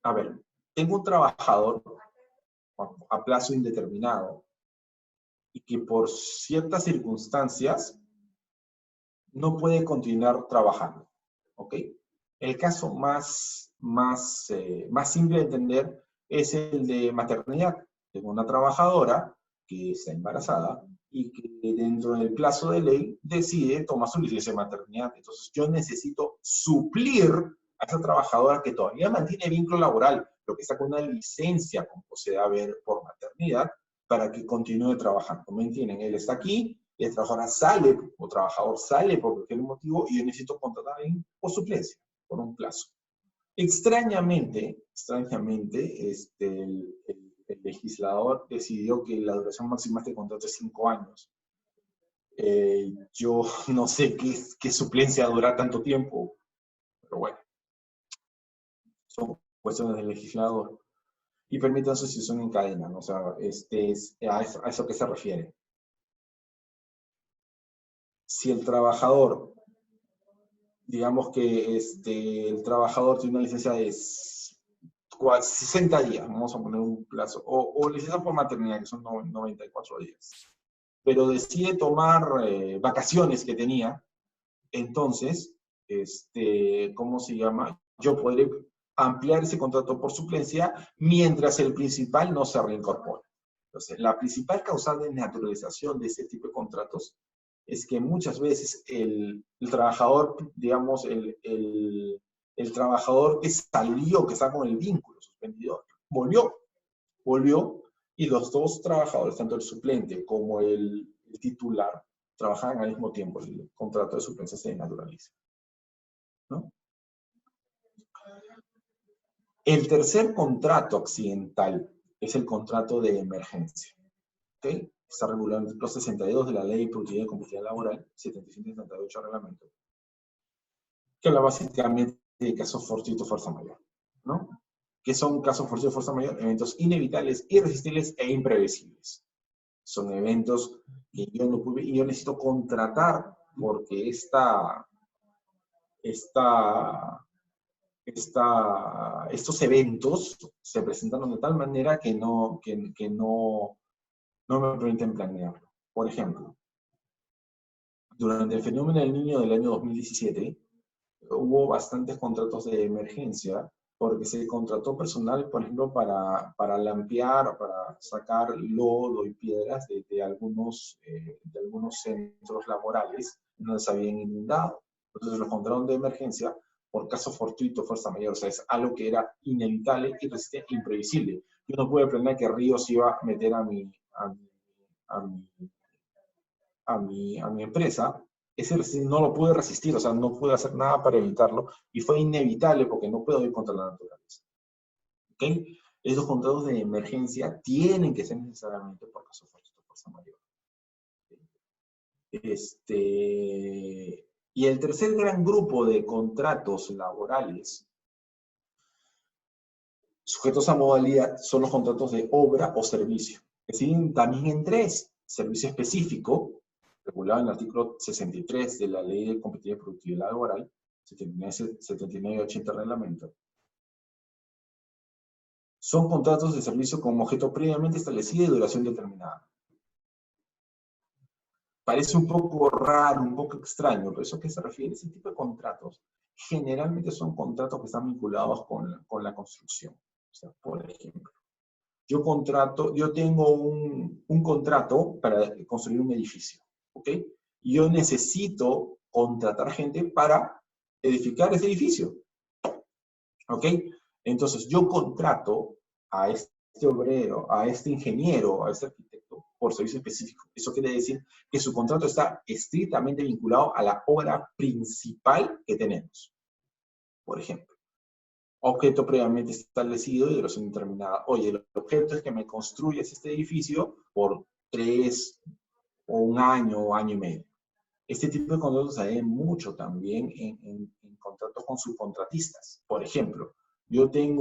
S1: A ver, tengo un trabajador a plazo indeterminado y que por ciertas circunstancias no puede continuar trabajando. ¿Ok? El caso más simple de entender es el de maternidad. Tengo una trabajadora que está embarazada y que dentro del plazo de ley decide tomar su licencia de maternidad. Entonces yo necesito suplir a esa trabajadora que todavía mantiene vínculo laboral, pero que está con una licencia, como se da a ver, por maternidad, para que continúe trabajando. ¿Me entienden? Él está aquí, el trabajador sale por cualquier motivo y yo necesito contratar a alguien por suplencia, por un plazo. Extrañamente, el legislador decidió que la duración máxima de este contrato es 5 años. Yo no sé qué suplencia dura tanto tiempo, pero bueno, son cuestiones del legislador. Y permiten sucesión en cadena, ¿no? O sea, a eso que se refiere. Si el trabajador, digamos que el trabajador tiene una licencia de 60 días, vamos a poner un plazo, o licencia por maternidad, que son 94 días, pero decide tomar vacaciones que tenía, entonces, ¿cómo se llama? Yo podré ampliar ese contrato por suplencia mientras el principal no se reincorpora. Entonces, la principal causa de naturalización de ese tipo de contratos es que muchas veces el trabajador, digamos, el trabajador que salió, que está con el vínculo suspendido, volvió, y los dos trabajadores, tanto el suplente como el titular, trabajan al mismo tiempo. El contrato de suplencia se naturaliza, ¿no? El tercer contrato accidental es el contrato de emergencia. ¿Okay? Está regulado en el artículo 62 de la Ley de Productividad y Competitividad Laboral, 7738 reglamento, que habla básicamente de casos fortuitos, fuerza mayor, ¿no? ¿Qué son casos fortuitos, fuerza mayor? Eventos inevitables, irresistibles e imprevisibles. Son eventos que yo necesito contratar porque estos eventos se presentan de tal manera que no me permiten planearlo. Por ejemplo, durante el fenómeno del Niño del año 2017, hubo bastantes contratos de emergencia porque se contrató personal, por ejemplo, para lampear, para sacar lodo y piedras de algunos centros laborales donde se habían inundado. Entonces los contrataron de emergencia por caso fortuito, fuerza mayor. O sea, es algo que era inevitable, irresistente, imprevisible. Yo no pude planear que Ríos iba a meter a mi empresa. Ese no lo pude resistir, o sea, no pude hacer nada para evitarlo, y fue inevitable porque no puedo ir contra la naturaleza. ¿Ok? Esos contratos de emergencia tienen que ser necesariamente por caso fortuito, fuerza mayor. Y el tercer gran grupo de contratos laborales sujetos a modalidad son los contratos de obra o servicio, que siguen también en tres: servicio específico, regulado en el artículo 63 de la Ley de Competitividad y Productividad Laboral, 7980 reglamento. Son contratos de servicio con objeto previamente establecido y duración determinada. Parece un poco raro, un poco extraño, pero ¿eso a qué se refiere? Ese tipo de contratos generalmente son contratos que están vinculados con la construcción. O sea, por ejemplo, yo tengo un contrato para construir un edificio, ¿ok? Y yo necesito contratar gente para edificar ese edificio, ¿ok? Entonces yo contrato a este obrero, a este ingeniero, a este arquitecto por servicio específico. Eso quiere decir que su contrato está estrictamente vinculado a la obra principal que tenemos. Por ejemplo, objeto previamente establecido y duración determinada. Oye, el objeto es que me construyas este edificio por 3 o un año o año y medio. Este tipo de contratos se ve mucho también en contratos con subcontratistas. Por ejemplo, yo he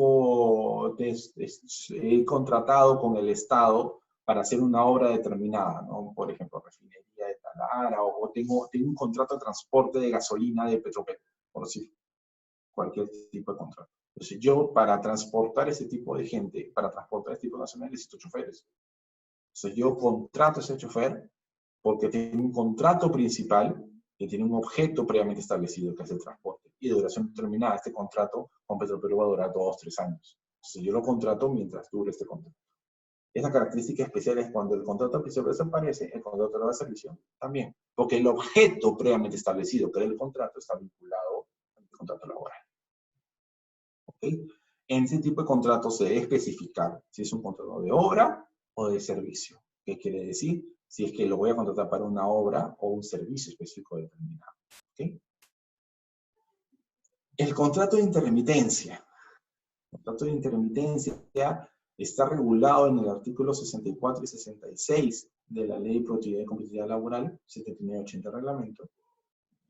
S1: contratado con el Estado para hacer una obra determinada, ¿no? Por ejemplo, refinería de Talara, o tengo un contrato de transporte de gasolina de Petroperú, por decir cualquier tipo de contrato. Entonces, yo para transportar ese tipo de gente, para transportar este tipo de nacional, necesito choferes. Entonces, yo contrato a ese chofer porque tiene un contrato principal que tiene un objeto previamente establecido, que es el transporte, y de duración determinada. Este contrato con Petroperú va a durar 2 o 3 años. Entonces, yo lo contrato mientras dure este contrato. Esa característica especial es cuando el contrato principal desaparece, el contrato de servicio también, porque el objeto previamente establecido, que era el contrato, está vinculado al contrato laboral. ¿Okay? En ese tipo de contratos se debe especificar si es un contrato de obra o de servicio. ¿Qué quiere decir? Si es que lo voy a contratar para una obra o un servicio específico determinado. ¿Okay? El contrato de intermitencia. El contrato de intermitencia está regulado en el artículo 64 y 66 de la Ley de Productividad y Competitividad Laboral, 79 y 80 reglamento.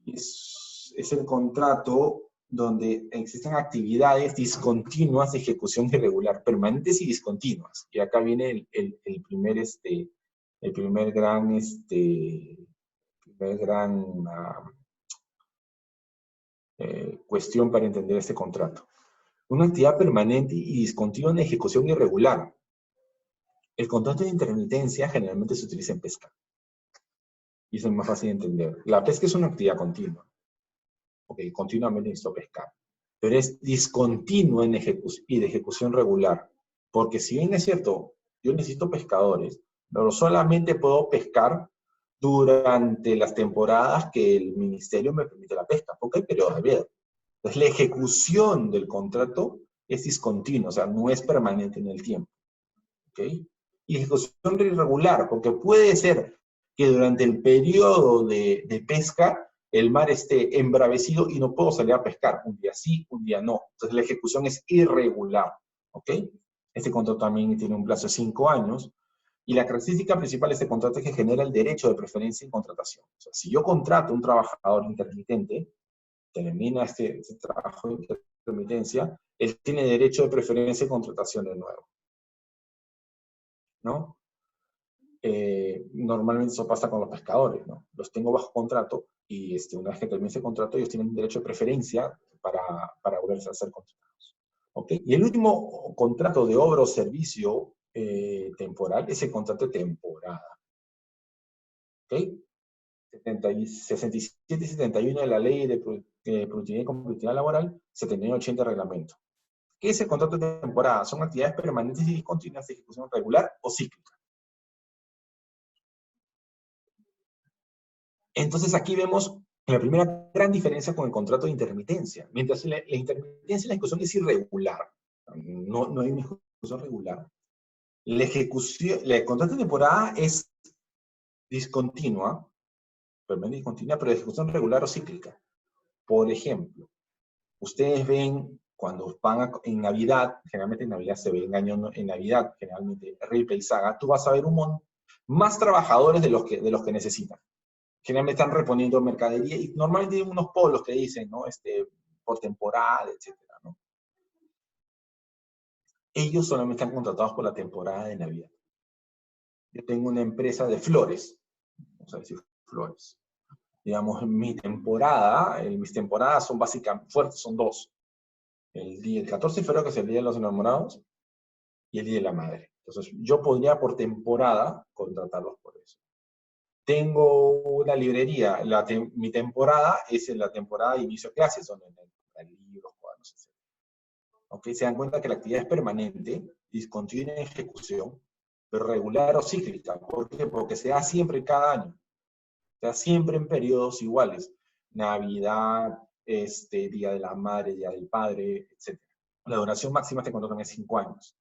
S1: Es el contrato donde existen actividades discontinuas de ejecución irregular, permanentes y discontinuas. Y acá viene el primer gran cuestión para entender este contrato. Una actividad permanente y discontinua de ejecución irregular. El contrato de intermitencia generalmente se utiliza en pesca. Y eso es más fácil de entender. La pesca es una actividad continua. Ok, continuamente necesito pescar. Pero es discontinuo en y de ejecución regular. Porque si bien es cierto, yo necesito pescadores, pero solamente puedo pescar durante las temporadas que el ministerio me permite la pesca, porque hay periodos de veda. Entonces, la ejecución del contrato es discontinua, o sea, no es permanente en el tiempo. ¿Ok? Y ejecución irregular, porque puede ser que durante el periodo de pesca el mar esté embravecido y no puedo salir a pescar. Un día sí, un día no. Entonces la ejecución es irregular. ¿Ok? Este contrato también tiene un plazo de 5 años. Y la característica principal de este contrato es que genera el derecho de preferencia en contratación. O sea, si yo contrato a un trabajador intermitente, termina este trabajo de intermitencia, él tiene derecho de preferencia en contratación de nuevo. ¿No? Normalmente eso pasa con los pescadores, ¿no? Los tengo bajo contrato y una vez que termine ese contrato ellos tienen derecho de preferencia para volverse a ser contratados. ¿Okay? Y el último contrato de obra o servicio temporal es el contrato de temporada. ¿Ok? 67 y 71 de la Ley de Productividad y Competitividad Laboral, 79 y 80 de reglamento. ¿Qué es el contrato de temporada? Son actividades permanentes y discontinuas de ejecución regular o cíclica. Entonces aquí vemos la primera gran diferencia con el contrato de intermitencia. Mientras la intermitencia en la ejecución es irregular, no hay una ejecución regular. El contrato de temporada es discontinua, permanente discontinua, pero de ejecución regular o cíclica. Por ejemplo, ustedes ven cuando van en Navidad, generalmente en Navidad se ve en Navidad, generalmente Ripley Saga, tú vas a ver más trabajadores de los que necesitan. Generalmente están reponiendo mercadería y normalmente tienen unos polos que dicen, ¿no? Por temporada, etcétera, ¿no? Ellos solamente están contratados por la temporada de Navidad. Yo tengo una empresa de flores, vamos a decir flores. Digamos, mis temporadas son básicamente fuertes, son 2. El 14 de febrero, que es el Día de los Enamorados, y el Día de la Madre. Entonces, yo podría por temporada contratarlos por eso. Tengo una librería, mi temporada es en la temporada de inicio de clases, donde hay libros, cuadernos, etc. ¿Okay? Se dan cuenta que la actividad es permanente, discontinua en ejecución, pero regular o cíclica. ¿Por qué? Porque se da siempre cada año. Se da siempre en periodos iguales. Navidad, Día de la Madre, Día del Padre, etc. La duración máxima de este contrato es 5 años.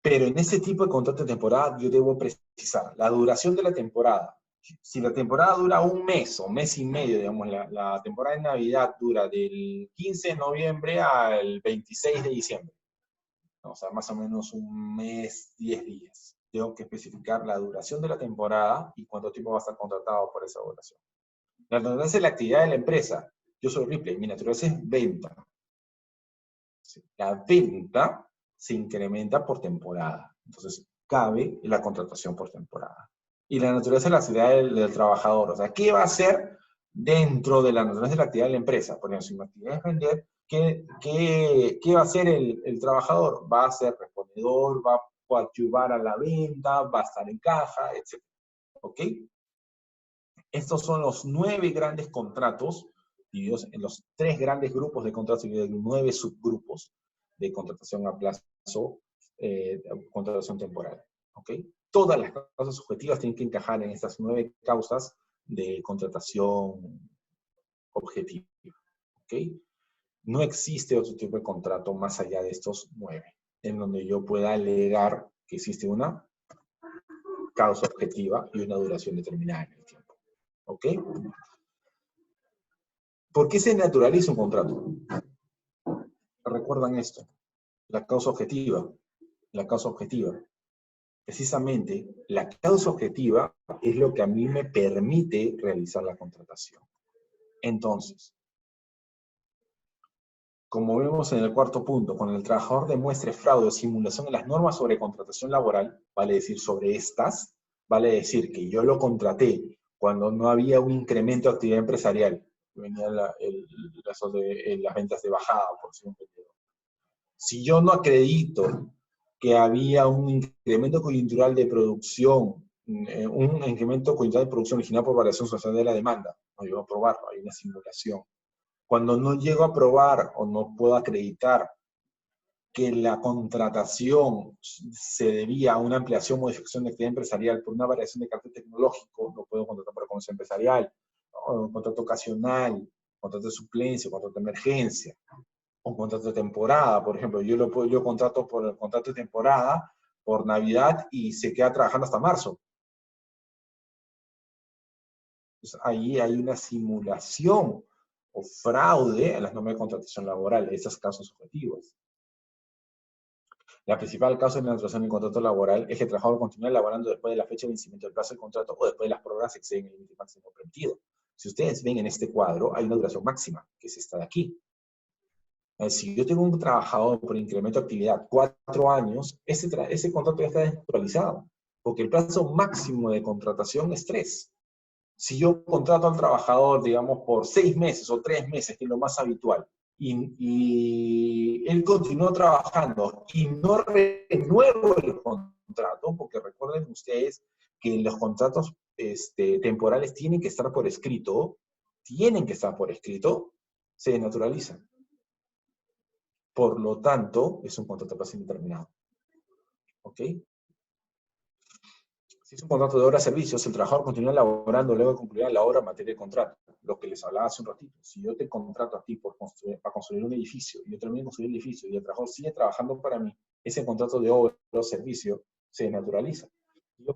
S1: Pero en ese tipo de contrato de temporada yo debo precisar la duración de la temporada. Si la temporada dura un mes o mes y medio, digamos, la temporada de Navidad dura del 15 de noviembre al 26 de diciembre. O sea, más o menos un mes, 10 días. tengo que especificar la duración de la temporada y cuánto tiempo va a estar contratado por esa duración. La naturaleza es la actividad de la empresa. Yo soy Ripley, mi naturaleza es venta. La venta se incrementa por temporada. Entonces, cabe la contratación por temporada. Y la naturaleza es la actividad del trabajador. O sea, ¿qué va a hacer dentro de la naturaleza de la actividad de la empresa? Por ejemplo, si mi actividad es vender, ¿qué va a hacer el trabajador? Va a ser respondedor, va a ayudar a la venta, va a estar en caja, etc. ¿Ok? Estos son los 9 grandes contratos, divididos en los 3 grandes grupos de contratos, divididos en 9 subgrupos de contratación a plazo, contratación temporal. ¿Ok? Todas las causas subjetivas tienen que encajar en estas 9 causas de contratación objetiva. ¿Ok? No existe otro tipo de contrato más allá de estos 9, en donde yo pueda alegar que existe una causa objetiva y una duración determinada en el tiempo. ¿Ok? ¿Por qué se naturaliza un contrato? Recuerdan esto, la causa objetiva. La causa objetiva. Precisamente, la causa objetiva es lo que a mí me permite realizar la contratación. Entonces, como vemos en el cuarto punto, cuando el trabajador demuestre fraude o simulación en las normas sobre contratación laboral, vale decir sobre estas, vale decir que yo lo contraté cuando no había un incremento de actividad empresarial, venía el caso de las ventas de bajada, por ejemplo. Si yo no acredito que había un incremento coyuntural de producción, un incremento coyuntural de producción originado por variación social de la demanda, no llego a probarlo, hay una simulación. Cuando no llego a probar o no puedo acreditar que la contratación se debía a una ampliación o modificación de actividad empresarial por una variación de carácter tecnológico, no puedo contratar por reconocimiento empresarial, o contrato ocasional, contrato de suplencia, contrato de emergencia, un contrato de temporada, por ejemplo, yo contrato por el contrato de temporada por Navidad y se queda trabajando hasta marzo. Entonces, ahí hay una simulación o fraude a las normas de contratación laboral, esas casos objetivos. La principal causa de naturalización del contrato laboral es que el trabajador continúe laborando después de la fecha de vencimiento del plazo del contrato o después de las prórrogas que exceden el límite máximo permitido. Si ustedes ven en este cuadro, hay una duración máxima, que es esta de aquí. Si yo tengo un trabajador por incremento de actividad 4 años, ese contrato ya está desnaturalizado, porque el plazo máximo de contratación es 3. Si yo contrato al trabajador, digamos, por 6 meses o 3 meses, que es lo más habitual, y él continúa trabajando y no renuevo el contrato, porque recuerden ustedes que los contratos temporales tienen que estar por escrito, se desnaturalizan. Por lo tanto, es un contrato a plazo indeterminado. ¿Ok? Si es un contrato de obra servicios, el trabajador continúa laborando luego de concluir la obra en materia de contrato. Lo que les hablaba hace un ratito. Si yo te contrato a ti para construir un edificio, y yo termino de construir el edificio, y el trabajador sigue trabajando para mí, ese contrato de obra o servicio se desnaturaliza. Si yo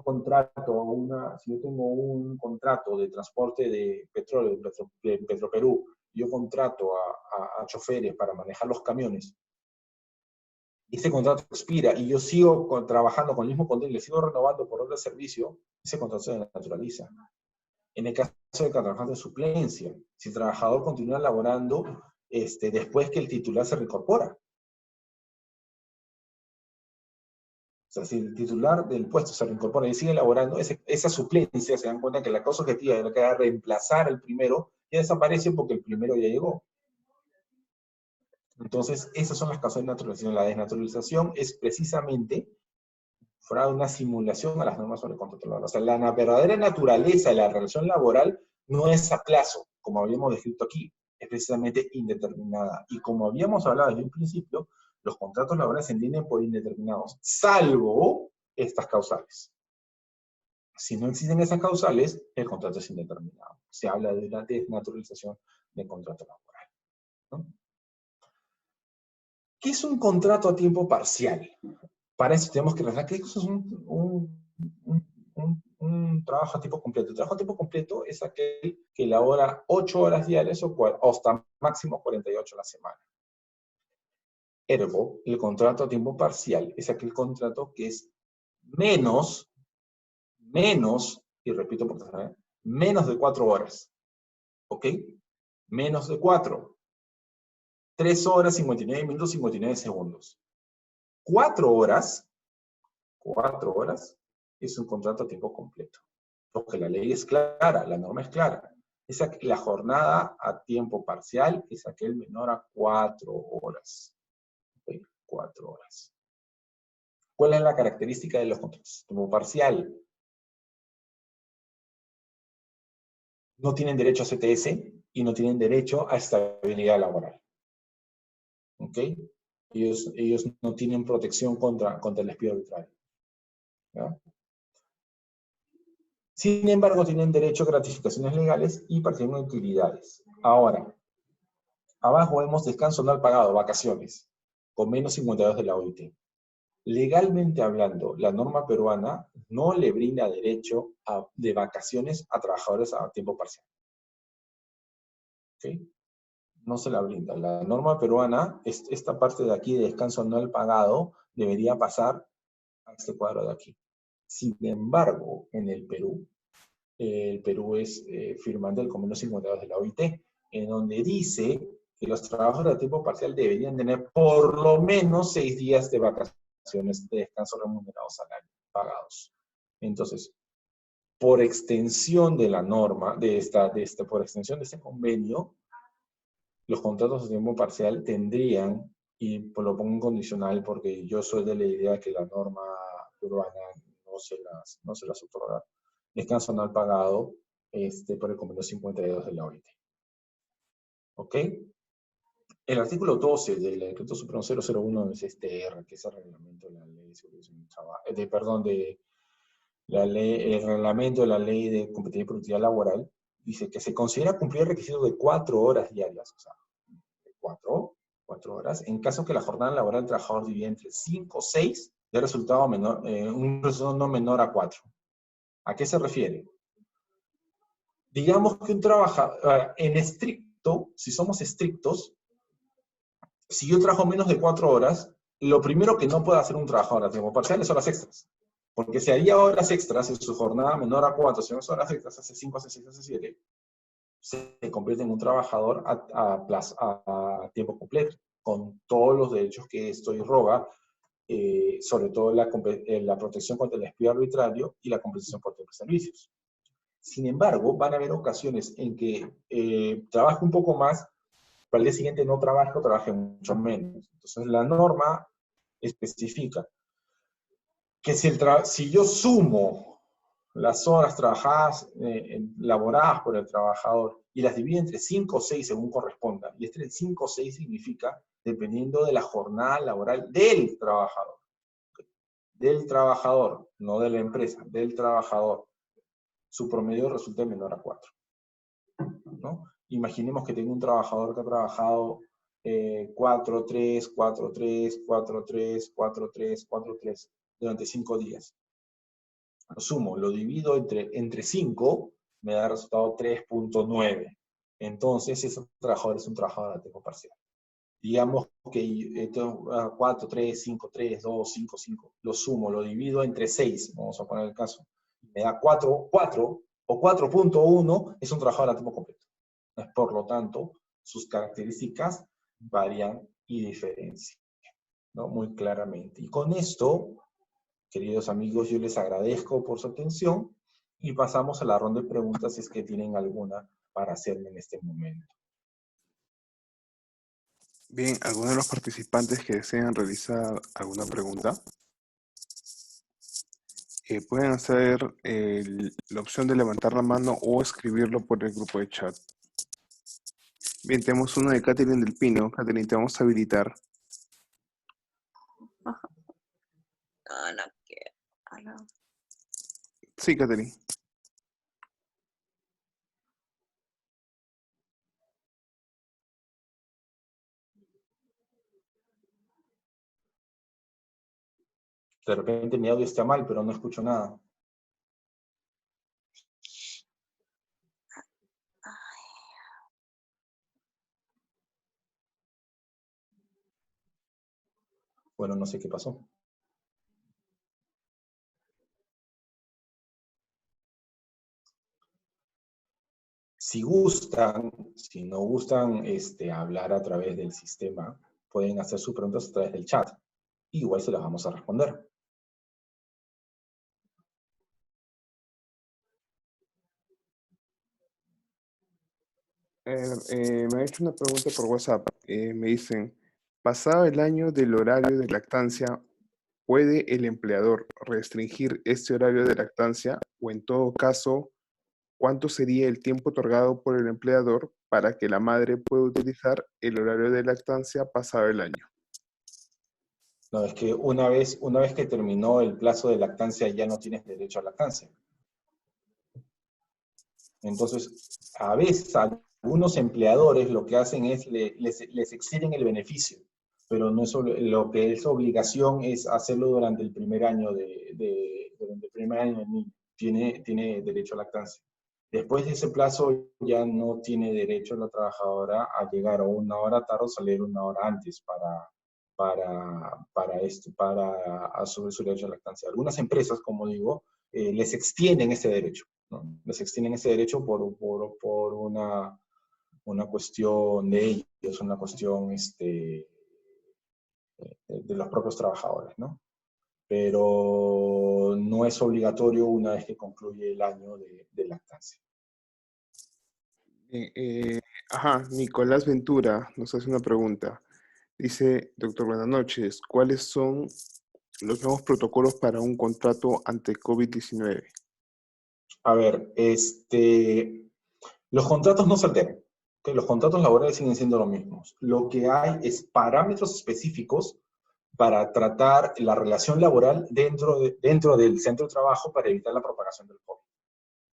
S1: tengo un contrato de transporte de petróleo de Petroperú, yo contrato a choferes para manejar los camiones, ese contrato expira y yo sigo trabajando con el mismo contrato y le sigo renovando por obra de servicio, ese contrato se naturaliza. En el caso de que trabajando de suplencia, si el trabajador continúa laborando después que el titular se reincorpora. O sea, si el titular del puesto se reincorpora y sigue laborando, esa suplencia, se dan cuenta que la causa objetiva de lo que va a reemplazar al primero, ya desaparece porque el primero ya llegó. Entonces, esas son las causas de naturalización. La desnaturalización es precisamente fraude, una simulación a las normas sobre el contrato laboral. O sea, la verdadera naturaleza de la relación laboral no es a plazo, como habíamos descrito aquí, es precisamente indeterminada. Y como habíamos hablado desde un principio, los contratos laborales se entienden por indeterminados, salvo estas causales. Si no existen esas causales, el contrato es indeterminado. Se habla de una desnaturalización del contrato laboral, ¿no? ¿Qué es un contrato a tiempo parcial? Para eso tenemos que reflejar que eso es un trabajo a tiempo completo. El trabajo a tiempo completo es aquel que elabora 8 horas diarias o hasta máximo 48 a la semana. Ergo, el contrato a tiempo parcial es aquel contrato que es menos, y repito por tercera vez, menos de 4 horas. ¿Ok? Menos de 4. 3 horas, 59 minutos, 59 segundos. 4 horas, 4 horas es un contrato a tiempo completo. Porque la ley es clara, la norma es clara. La jornada a tiempo parcial es aquel menor a 4 horas. ¿Ok? 4 horas. ¿Cuál es la característica de los contratos? Tiempo parcial. No tienen derecho a CTS y no tienen derecho a estabilidad laboral. ¿Ok? Ellos no tienen protección contra el despido arbitrario. ¿Ya? Sin embargo, tienen derecho a gratificaciones legales y participación en utilidades. Ahora, abajo vemos descanso anual pagado, vacaciones, con menos 52 de la OIT. Legalmente hablando, la norma peruana no le brinda derecho de vacaciones a trabajadores a tiempo parcial. ¿Ok? No se la brinda. La norma peruana, esta parte de aquí de descanso anual pagado, debería pasar a este cuadro de aquí. Sin embargo, en el Perú es firmante del convenio 52 de la OIT, en donde dice que los trabajadores a tiempo parcial deberían tener por lo menos 6 días de vacaciones de descanso remunerados al año, pagados. Entonces, por extensión de la norma, por extensión de este convenio, los contratos a tiempo parcial tendrían, y lo pongo en condicional porque yo soy de la idea que la norma peruana no se las otorga, descanso anual pagado por el convenio 52 de la OIT. ¿Ok? El artículo 12 del decreto supremo 001 es R, que es el reglamento de la ley de supervisión del trabajo, el reglamento de la ley de competitividad y productividad laboral, dice que se considera cumplir el requisito de 4 horas diarias, o sea, 4 horas, en caso que la jornada laboral del trabajador divida entre 5 o 6, de resultado menor, un resultado no menor a 4. ¿A qué se refiere? Digamos que un trabajador, en estricto, si somos estrictos, si yo trabajo menos de 4 horas, lo primero que no puede hacer un trabajador a tiempo parcial es horas extras. Porque si haría horas extras en su jornada menor a 4, si no es horas extras, hace 5, hace 6, hace 7, se convierte en un trabajador a tiempo completo, con todos los derechos que esto irroga, sobre todo la protección contra el despido arbitrario y la compensación por tiempo de servicios. Sin embargo, van a haber ocasiones en que trabaje un poco más, pero al día siguiente no trabaje o trabaje mucho menos. Entonces, la norma especifica que si yo sumo las horas trabajadas, laboradas por el trabajador, y las divido entre 5 o 6 según corresponda, y este 5 o 6 significa dependiendo de la jornada laboral del trabajador, no de la empresa, del trabajador, su promedio resulta menor a 4. ¿No? Imaginemos que tengo un trabajador que ha trabajado 4, 3, 4, 3, 4, 3, 4, 3, 4, 3 durante 5 días. Lo sumo, lo divido entre 5, me da el resultado 3.9. Entonces, ese trabajador es un trabajador a tiempo parcial. Digamos que 4, 3, 5, 3, 2, 5, 5. Lo sumo, lo divido entre 6, vamos a poner el caso. Me da 4 o 4.1, es un trabajador a tiempo completo. Por lo tanto, sus características varían y diferencian, ¿no? Muy claramente. Y con esto, queridos amigos, yo les agradezco por su atención y pasamos a la ronda de preguntas si es que tienen alguna para hacerme en este momento.
S2: Bien, ¿alguno de los participantes que desean realizar alguna pregunta? Pueden hacer la opción de levantar la mano o escribirlo por el grupo de chat. Bien, tenemos uno de Catherine del Pino. Catherine, te vamos a habilitar.
S3: No quiero.
S2: Sí, Catherine.
S1: De repente mi audio está mal, pero no escucho nada. Bueno, no sé qué pasó. Si no gustan hablar a través del sistema, pueden hacer sus preguntas a través del chat. Igual se las vamos a responder.
S2: Me ha hecho una pregunta por WhatsApp. Me dicen, pasado el año del horario de lactancia, ¿puede el empleador restringir este horario de lactancia? O en todo caso, ¿cuánto sería el tiempo otorgado por el empleador para que la madre pueda utilizar el horario de lactancia pasado el año?
S1: No, es que una vez que terminó el plazo de lactancia ya no tienes derecho a lactancia. Entonces, a veces algunos empleadores lo que hacen es les exceden el beneficio, pero no es lo que es obligación es hacerlo durante el primer año durante el primer año del niño. Tiene derecho a lactancia. Después de ese plazo ya no tiene derecho la trabajadora a llegar a una hora tarde o salir una hora antes para asumir su derecho a lactancia. Algunas empresas, como digo, les extienden ese derecho, ¿no? Les extienden ese derecho por una cuestión de ellos, una cuestión de los propios trabajadores, ¿no? Pero no es obligatorio una vez que concluye el año de lactancia.
S2: Nicolás Ventura nos hace una pregunta. Dice, doctor, buenas noches. ¿Cuáles son los nuevos protocolos para un contrato ante COVID-19?
S1: A ver, los contratos no se alteran. ¿Okay? Los contratos laborales siguen siendo los mismos. Lo que hay es parámetros específicos para tratar la relación laboral dentro del centro de trabajo para evitar la propagación del COVID.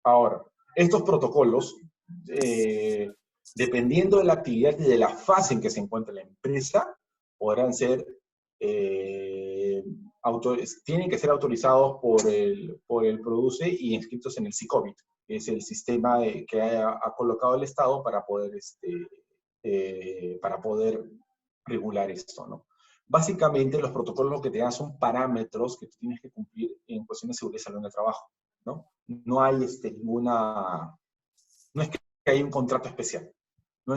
S1: Ahora, estos protocolos, dependiendo de la actividad y de la fase en que se encuentra la empresa, podrán ser, tienen que ser autorizados por el PRODUCE y inscritos en el SICOVID, que es el sistema que ha colocado el Estado para poder regular esto, ¿no? Básicamente, los protocolos lo que te dan son parámetros que tú tienes que cumplir en cuestión de seguridad y salud en el trabajo, ¿no? No hay no es que hay un contrato especial. No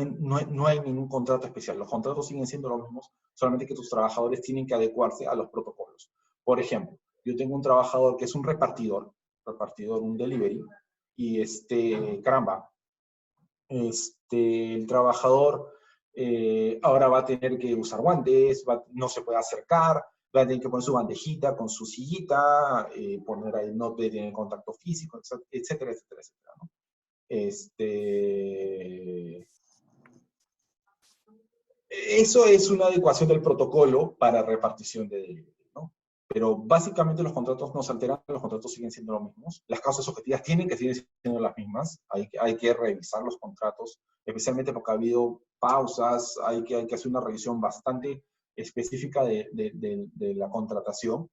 S1: hay ningún contrato especial. Los contratos siguen siendo los mismos, solamente que tus trabajadores tienen que adecuarse a los protocolos. Por ejemplo, yo tengo un trabajador que es un repartidor, un delivery, y caramba, el trabajador ahora va a tener que usar guantes, no se puede acercar, va a tener que poner su bandejita con su sillita, poner ahí, no puede tener contacto físico, etcétera, etcétera, etcétera, ¿no? Eso es una adecuación del protocolo para repartición de delivery, ¿no? Pero básicamente los contratos no se alteran, los contratos siguen siendo los mismos. Las causas objetivas tienen que seguir siendo las mismas. Hay que revisar los contratos, especialmente porque ha habido pausas, hay que hacer una revisión bastante específica de la contratación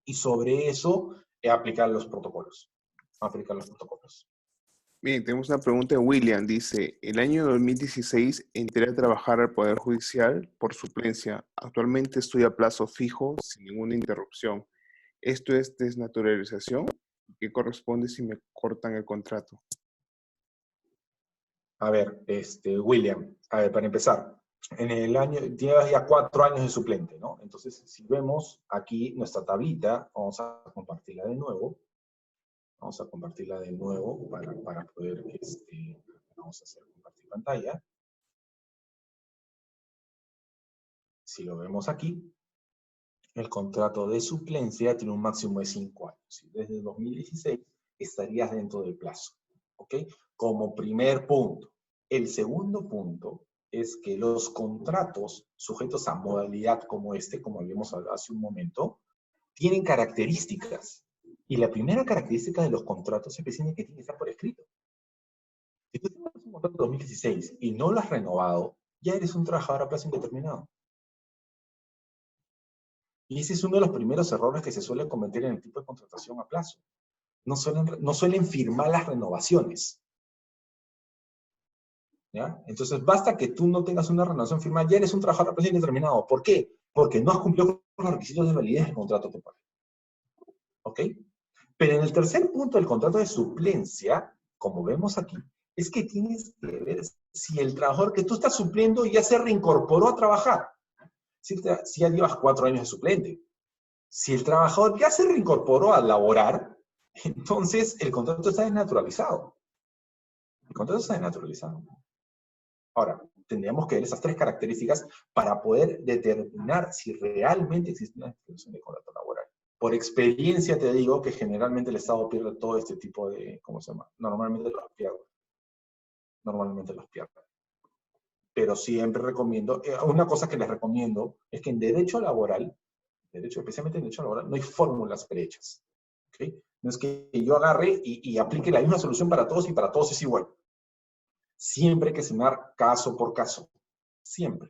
S1: y sobre eso aplicar los protocolos.
S2: Bien, tenemos una pregunta de William. Dice, el año 2016 entré a trabajar al Poder Judicial por suplencia. Actualmente estoy a plazo fijo, sin ninguna interrupción. ¿Esto es desnaturalización? ¿Qué corresponde si me cortan el contrato?
S1: A ver, William, a ver, para empezar, tienes ya 4 años de suplente, ¿no? Entonces, si vemos aquí nuestra tablita, vamos a compartirla de nuevo. Vamos a compartirla de nuevo para poder, vamos a hacer compartir pantalla. Si lo vemos aquí, el contrato de suplencia tiene un máximo de 5 años. Desde 2016 estarías dentro del plazo, ¿ok? Como primer punto. El segundo punto es que los contratos sujetos a modalidad como como vimos hace un momento, tienen características. Y la primera característica de los contratos es que tiene que estar por escrito. Si tú tienes un contrato de 2016 y no lo has renovado, ya eres un trabajador a plazo indeterminado. Y ese es uno de los primeros errores que se suele cometer en el tipo de contratación a plazo. No suelen firmar las renovaciones. ¿Ya? Entonces, basta que tú no tengas una renovación firmada, ya eres un trabajador a plazo indeterminado. ¿Por qué? Porque no has cumplido con los requisitos de validez del contrato temporal. ¿Ok? Pero en el tercer punto del contrato de suplencia, como vemos aquí, es que tienes que ver si el trabajador que tú estás supliendo ya se reincorporó a trabajar. Si ya llevas 4 años de suplente. Si el trabajador ya se reincorporó a laborar, entonces el contrato está desnaturalizado. El contrato está desnaturalizado. Ahora, tendríamos que ver esas 3 características para poder determinar si realmente existe una institución de contrato laboral. Por experiencia te digo que generalmente el Estado pierde todo este tipo de, ¿cómo se llama? Normalmente los pierde. Normalmente los pierde. Pero siempre recomiendo, una cosa que les recomiendo es que en derecho laboral, especialmente en derecho laboral, no hay fórmulas prehechas. ¿Okay? No es que yo agarre y aplique la misma solución para todos y para todos es igual. Siempre hay que examinar caso por caso. Siempre.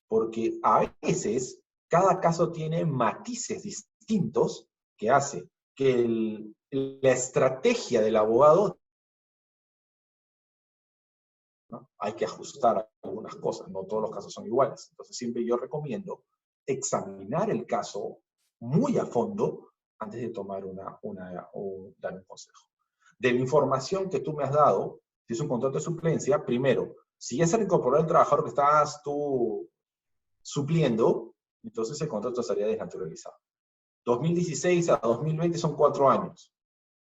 S1: Porque a veces cada caso tiene matices distintos que hace que la estrategia del abogado, ¿no? Hay que ajustar algunas cosas, no todos los casos son iguales. Entonces siempre yo recomiendo examinar el caso muy a fondo antes de tomar o dar un consejo. De la información que tú me has dado, si es un contrato de suplencia, primero, si ya se reincorporó el trabajador que estabas tú supliendo, entonces el contrato estaría desnaturalizado. 2016 a 2020 son 4 años.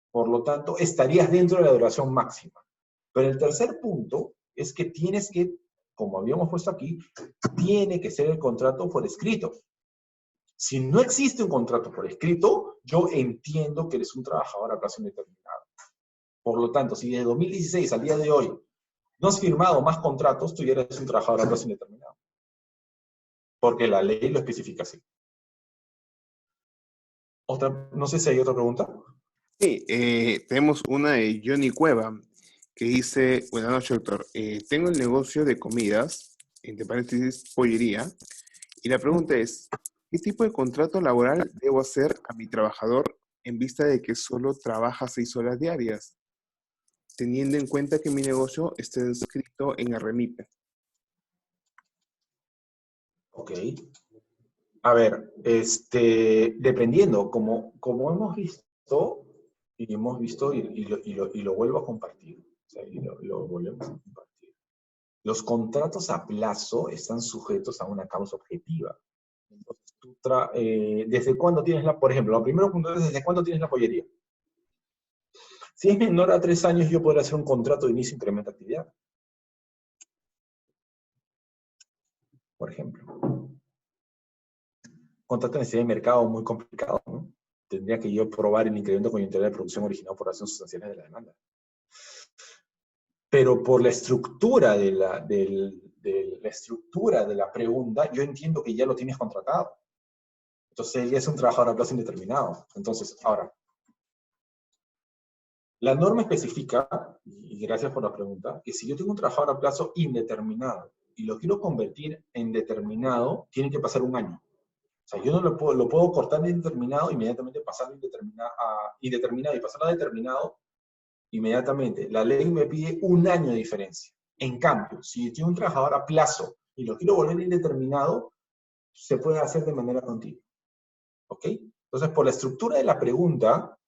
S1: Por lo tanto, estarías dentro de la duración máxima. Pero el tercer punto es que tienes que, como habíamos puesto aquí, tiene que ser el contrato por escrito. Si no existe un contrato por escrito, yo entiendo que eres un trabajador a plazo indeterminado. Por lo tanto, si desde 2016 al día de hoy no has firmado más contratos, tú ya eres un trabajador a plazo indeterminado. Porque la ley lo especifica así. No sé si hay otra pregunta.
S2: Sí, tenemos una de Johnny Cueva que dice, buenas noches, doctor. Tengo el negocio de comidas, entre paréntesis, pollería, y la pregunta es, ¿qué tipo de contrato laboral debo hacer a mi trabajador en vista de que solo trabaja 6 horas diarias, teniendo en cuenta que mi negocio está inscrito en el REMIPE?
S1: Ok. A ver, dependiendo, como hemos visto, y lo vuelvo a compartir, o sea, lo volvemos a compartir. Los contratos a plazo están sujetos a una causa objetiva. Entonces, ¿desde cuándo tienes por ejemplo, lo primero punto es, ¿desde cuándo tienes la pollería? Si es menor a 3 años, yo podré hacer un contrato de inicio e incremento de actividad. Por ejemplo. Contrato de necesidad de mercado muy complicado, ¿no? Tendría que yo probar el incremento coyuntural de producción originado por razones sustanciales de la demanda. Pero por la estructura de la pregunta, yo entiendo que ya lo tienes contratado. Entonces, él ya es un trabajador a plazo indeterminado. Entonces, ahora, la norma especifica, y gracias por la pregunta, que si yo tengo un trabajador a plazo indeterminado y lo quiero convertir en determinado, tiene que pasar un año. O sea, yo no lo puedo cortar de indeterminado, inmediatamente pasarlo a indeterminado y pasarlo a determinado, inmediatamente. La ley me pide un año de diferencia. En cambio, si yo tengo un trabajador a plazo y lo quiero volver indeterminado, se puede hacer de manera continua. ¿Ok? Entonces, por la estructura de la pregunta,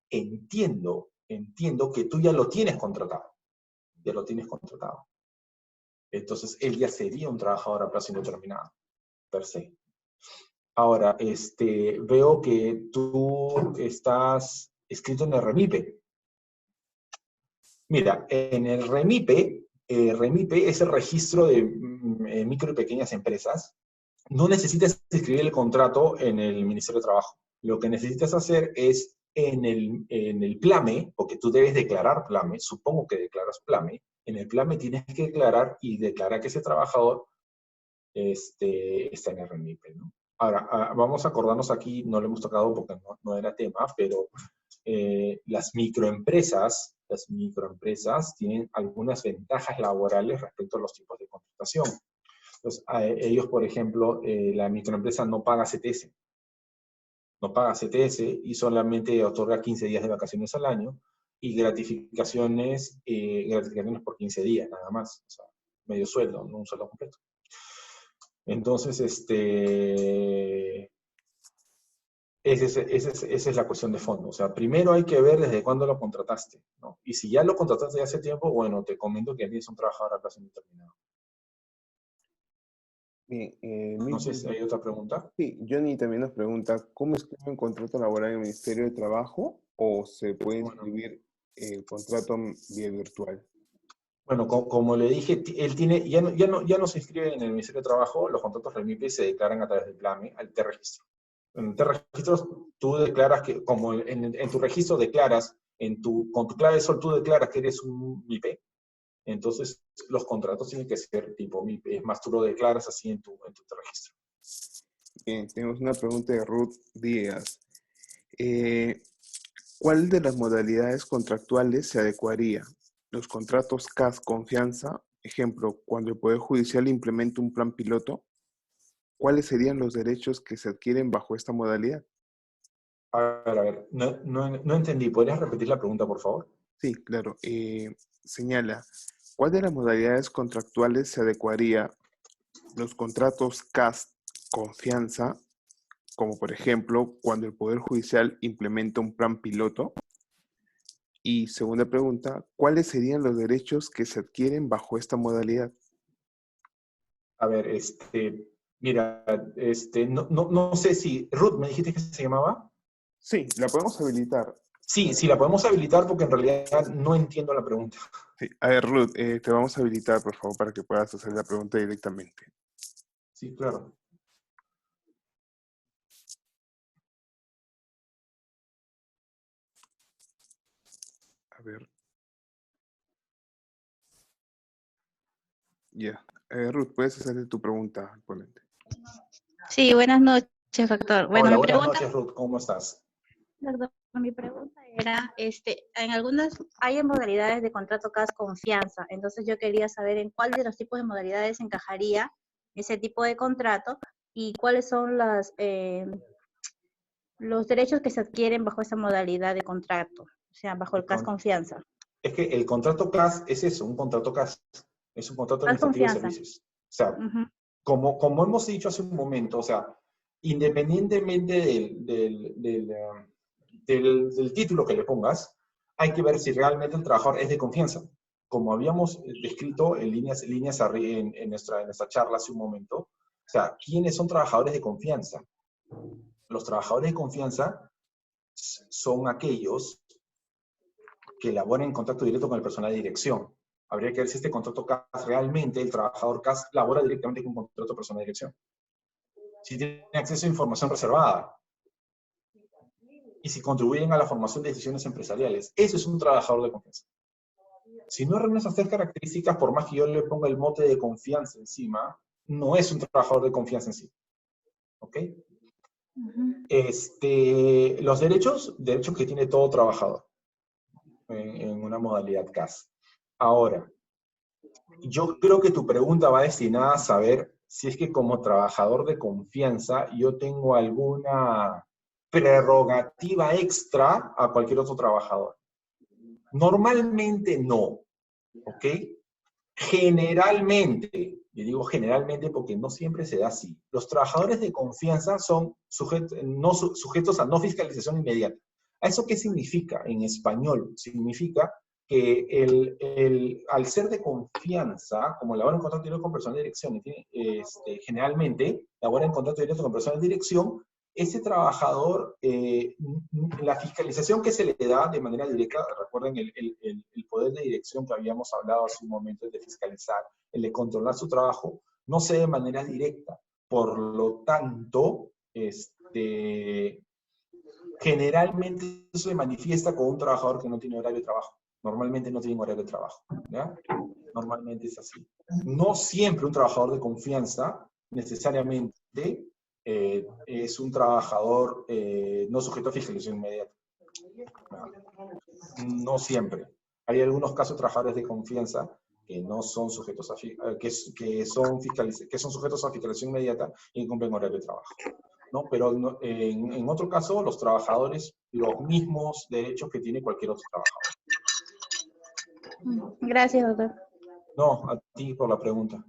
S1: entiendo que tú ya lo tienes contratado. Ya lo tienes contratado. Entonces, él ya sería un trabajador a plazo indeterminado, per se. Ahora, veo que tú estás escrito en el REMIPE. Mira, en el REMIPE, REMIPE es el registro de micro y pequeñas empresas. No necesitas escribir el contrato en el Ministerio de Trabajo. Lo que necesitas hacer es en el PLAME, porque tú debes declarar PLAME, supongo que declaras PLAME, en el PLAME tienes que declarar que ese trabajador está en el REMIPE, ¿no? Ahora, vamos a acordarnos aquí, no lo hemos tocado porque no era tema, pero las microempresas tienen algunas ventajas laborales respecto a los tipos de contratación. Entonces, ellos, por ejemplo, la microempresa no paga CTS. No paga CTS y solamente otorga 15 días de vacaciones al año y gratificaciones por 15 días, nada más. O sea, medio sueldo, no un sueldo completo. Entonces, Esa es la cuestión de fondo. O sea, primero hay que ver desde cuándo lo contrataste, ¿no? Y si ya lo contrataste hace tiempo, bueno, te comento que ya tienes un trabajador a plazo indeterminado.
S2: Bien,
S1: No sé si hay otra pregunta.
S2: sí, Johnny también nos pregunta, ¿cómo escribe un contrato laboral en el Ministerio de Trabajo o se puede
S1: Bueno,
S2: escribir el contrato vía virtual?
S1: bueno, como le dije, él tiene, ya no se inscribe en el Ministerio de Trabajo, los contratos REMIPE se declaran a través del PLAME, al T-Registro. En el T-Registro tú declaras que, como en tu registro declaras, con tu clave SOL tú declaras que eres un MIPE, entonces los contratos tienen que ser tipo MIPE, es más, tú lo declaras así en tu T-Registro.
S2: Bien, tenemos una pregunta de Ruth Díaz. Eh, ¿Cuál de las modalidades contractuales se adecuaría? Los contratos CAS confianza, ejemplo, cuando el Poder Judicial implementa un plan piloto, ¿cuáles serían los derechos que se adquieren bajo esta modalidad?
S1: A ver, no entendí. ¿Podrías repetir la pregunta, por favor?
S2: Sí, claro. Señala, ¿cuál de las modalidades contractuales se adecuaría los contratos CAS confianza, como por ejemplo cuando el Poder Judicial implementa un plan piloto? Y segunda pregunta, ¿cuáles serían los derechos que se adquieren bajo esta modalidad?
S1: A ver, mira, no sé si, Ruth, ¿me dijiste que se llamaba?
S2: Sí, la podemos habilitar.
S1: Sí, sí, la podemos habilitar porque en realidad no entiendo la pregunta.
S2: Sí. A ver, Ruth, te vamos a habilitar, por favor, para que puedas hacer la pregunta directamente.
S1: Sí, claro.
S2: A ver, ya. Ruth, puedes hacerle tu pregunta al ponente.
S3: Sí, buenas noches, doctor. Bueno,
S1: Hola, buenas noches, Ruth, ¿cómo estás?
S3: doctor, mi pregunta era, en algunas hay modalidades de contrato CAS confianza, entonces yo quería saber en cuál de los tipos de modalidades encajaría ese tipo de contrato y cuáles son los derechos que se adquieren bajo esa modalidad de contrato, o sea, bajo el
S1: El
S3: CAS
S1: con-
S3: confianza.
S1: Es que el contrato CAS es eso, un contrato CAS. Es un contrato
S3: CAS
S1: administrativo de
S3: confianza.
S1: servicios. O sea,
S3: Ujú.
S1: como hemos dicho hace un momento, o sea, independientemente del título que le pongas, hay que ver si realmente el trabajador es de confianza. Como habíamos descrito en líneas en nuestra charla hace un momento, o sea, ¿quiénes son trabajadores de confianza? Los trabajadores de confianza son aquellos que elaboran en contacto directo con el personal de dirección. Habría que ver si este contrato CAS realmente, el trabajador CAS labora directamente con un contrato personal de dirección. Si tienen acceso a información reservada y si contribuyen a la formación de decisiones empresariales. Eso es un trabajador de confianza. Si no reúne esas tres características, por más que yo le ponga el mote de confianza encima, no es un trabajador de confianza en sí. ¿Ok?
S3: Ujú.
S1: Los derechos que tiene todo trabajador en una modalidad CAS. Ahora, yo creo que tu pregunta va destinada a saber si es que como trabajador de confianza yo tengo alguna prerrogativa extra a cualquier otro trabajador. Normalmente no, ¿ok? Generalmente, y digo generalmente porque no siempre se da así, los trabajadores de confianza son sujetos a no fiscalización inmediata. ¿A eso qué significa en español? Significa que al ser de confianza, como labora en contacto directo con personal de dirección, y generalmente labora en contacto directo con personal de dirección, ese trabajador, la fiscalización que se le da de manera directa, recuerden el poder de dirección que habíamos hablado hace un momento, el de fiscalizar, el de controlar su trabajo, no se da de manera directa. Por lo tanto, generalmente eso se manifiesta con un trabajador que no tiene horario de trabajo. Normalmente no tiene horario de trabajo. ¿Ya? Normalmente es así. No siempre un trabajador de confianza necesariamente es un trabajador no sujeto a fiscalización inmediata. No siempre. Hay algunos casos de trabajadores de confianza que no son sujetos a que son sujetos a fiscalización inmediata y cumplen horario de trabajo. ¿No? Pero en otro caso, los trabajadores, los mismos derechos que tiene cualquier otro trabajador.
S3: Gracias, doctor.
S1: No, a ti por la pregunta.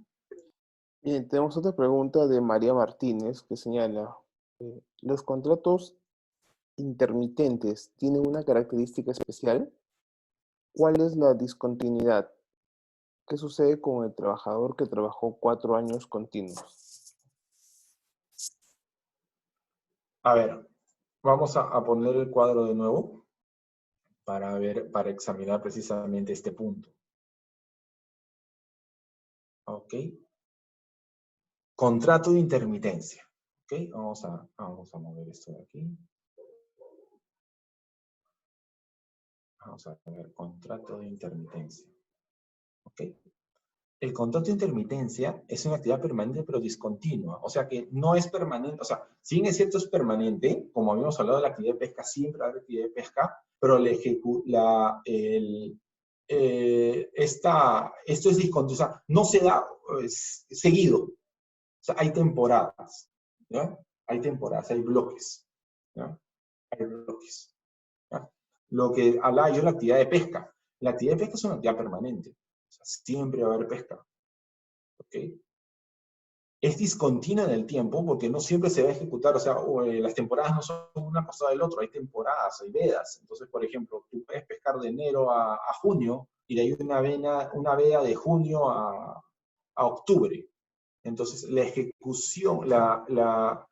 S2: Bien, tenemos otra pregunta de María Martínez que señala, los contratos intermitentes tienen una característica especial? ¿Cuál es la discontinuidad? ¿Qué sucede con el trabajador que trabajó 4 años continuos?
S1: A ver, vamos a poner el cuadro de nuevo para ver, para examinar precisamente este punto. ¿Ok? Contrato de intermitencia. ¿Ok? Vamos a mover esto de aquí. Vamos a ver, contrato de intermitencia. ¿Ok? El contrato de intermitencia es una actividad permanente pero discontinua. O sea que no es permanente. O sea, si bien es cierto es permanente, como habíamos hablado de la actividad de pesca, siempre hay actividad de pesca, pero esto es discontinuo. O sea, no se da seguido. O sea, hay temporadas. ¿Ya? Hay temporadas, hay bloques. ¿Ya? Hay bloques. ¿Ya? Lo que hablaba yo de la actividad de pesca. La actividad de pesca es una actividad permanente. O sea, siempre va a haber pesca. ¿Ok? Es discontinua en el tiempo porque no siempre se va a ejecutar, o sea, las temporadas no son una pasada del otro, hay temporadas, hay vedas. Entonces, por ejemplo, tú puedes pescar de enero a junio y de ahí una veda de junio a octubre. Entonces, la ejecución, la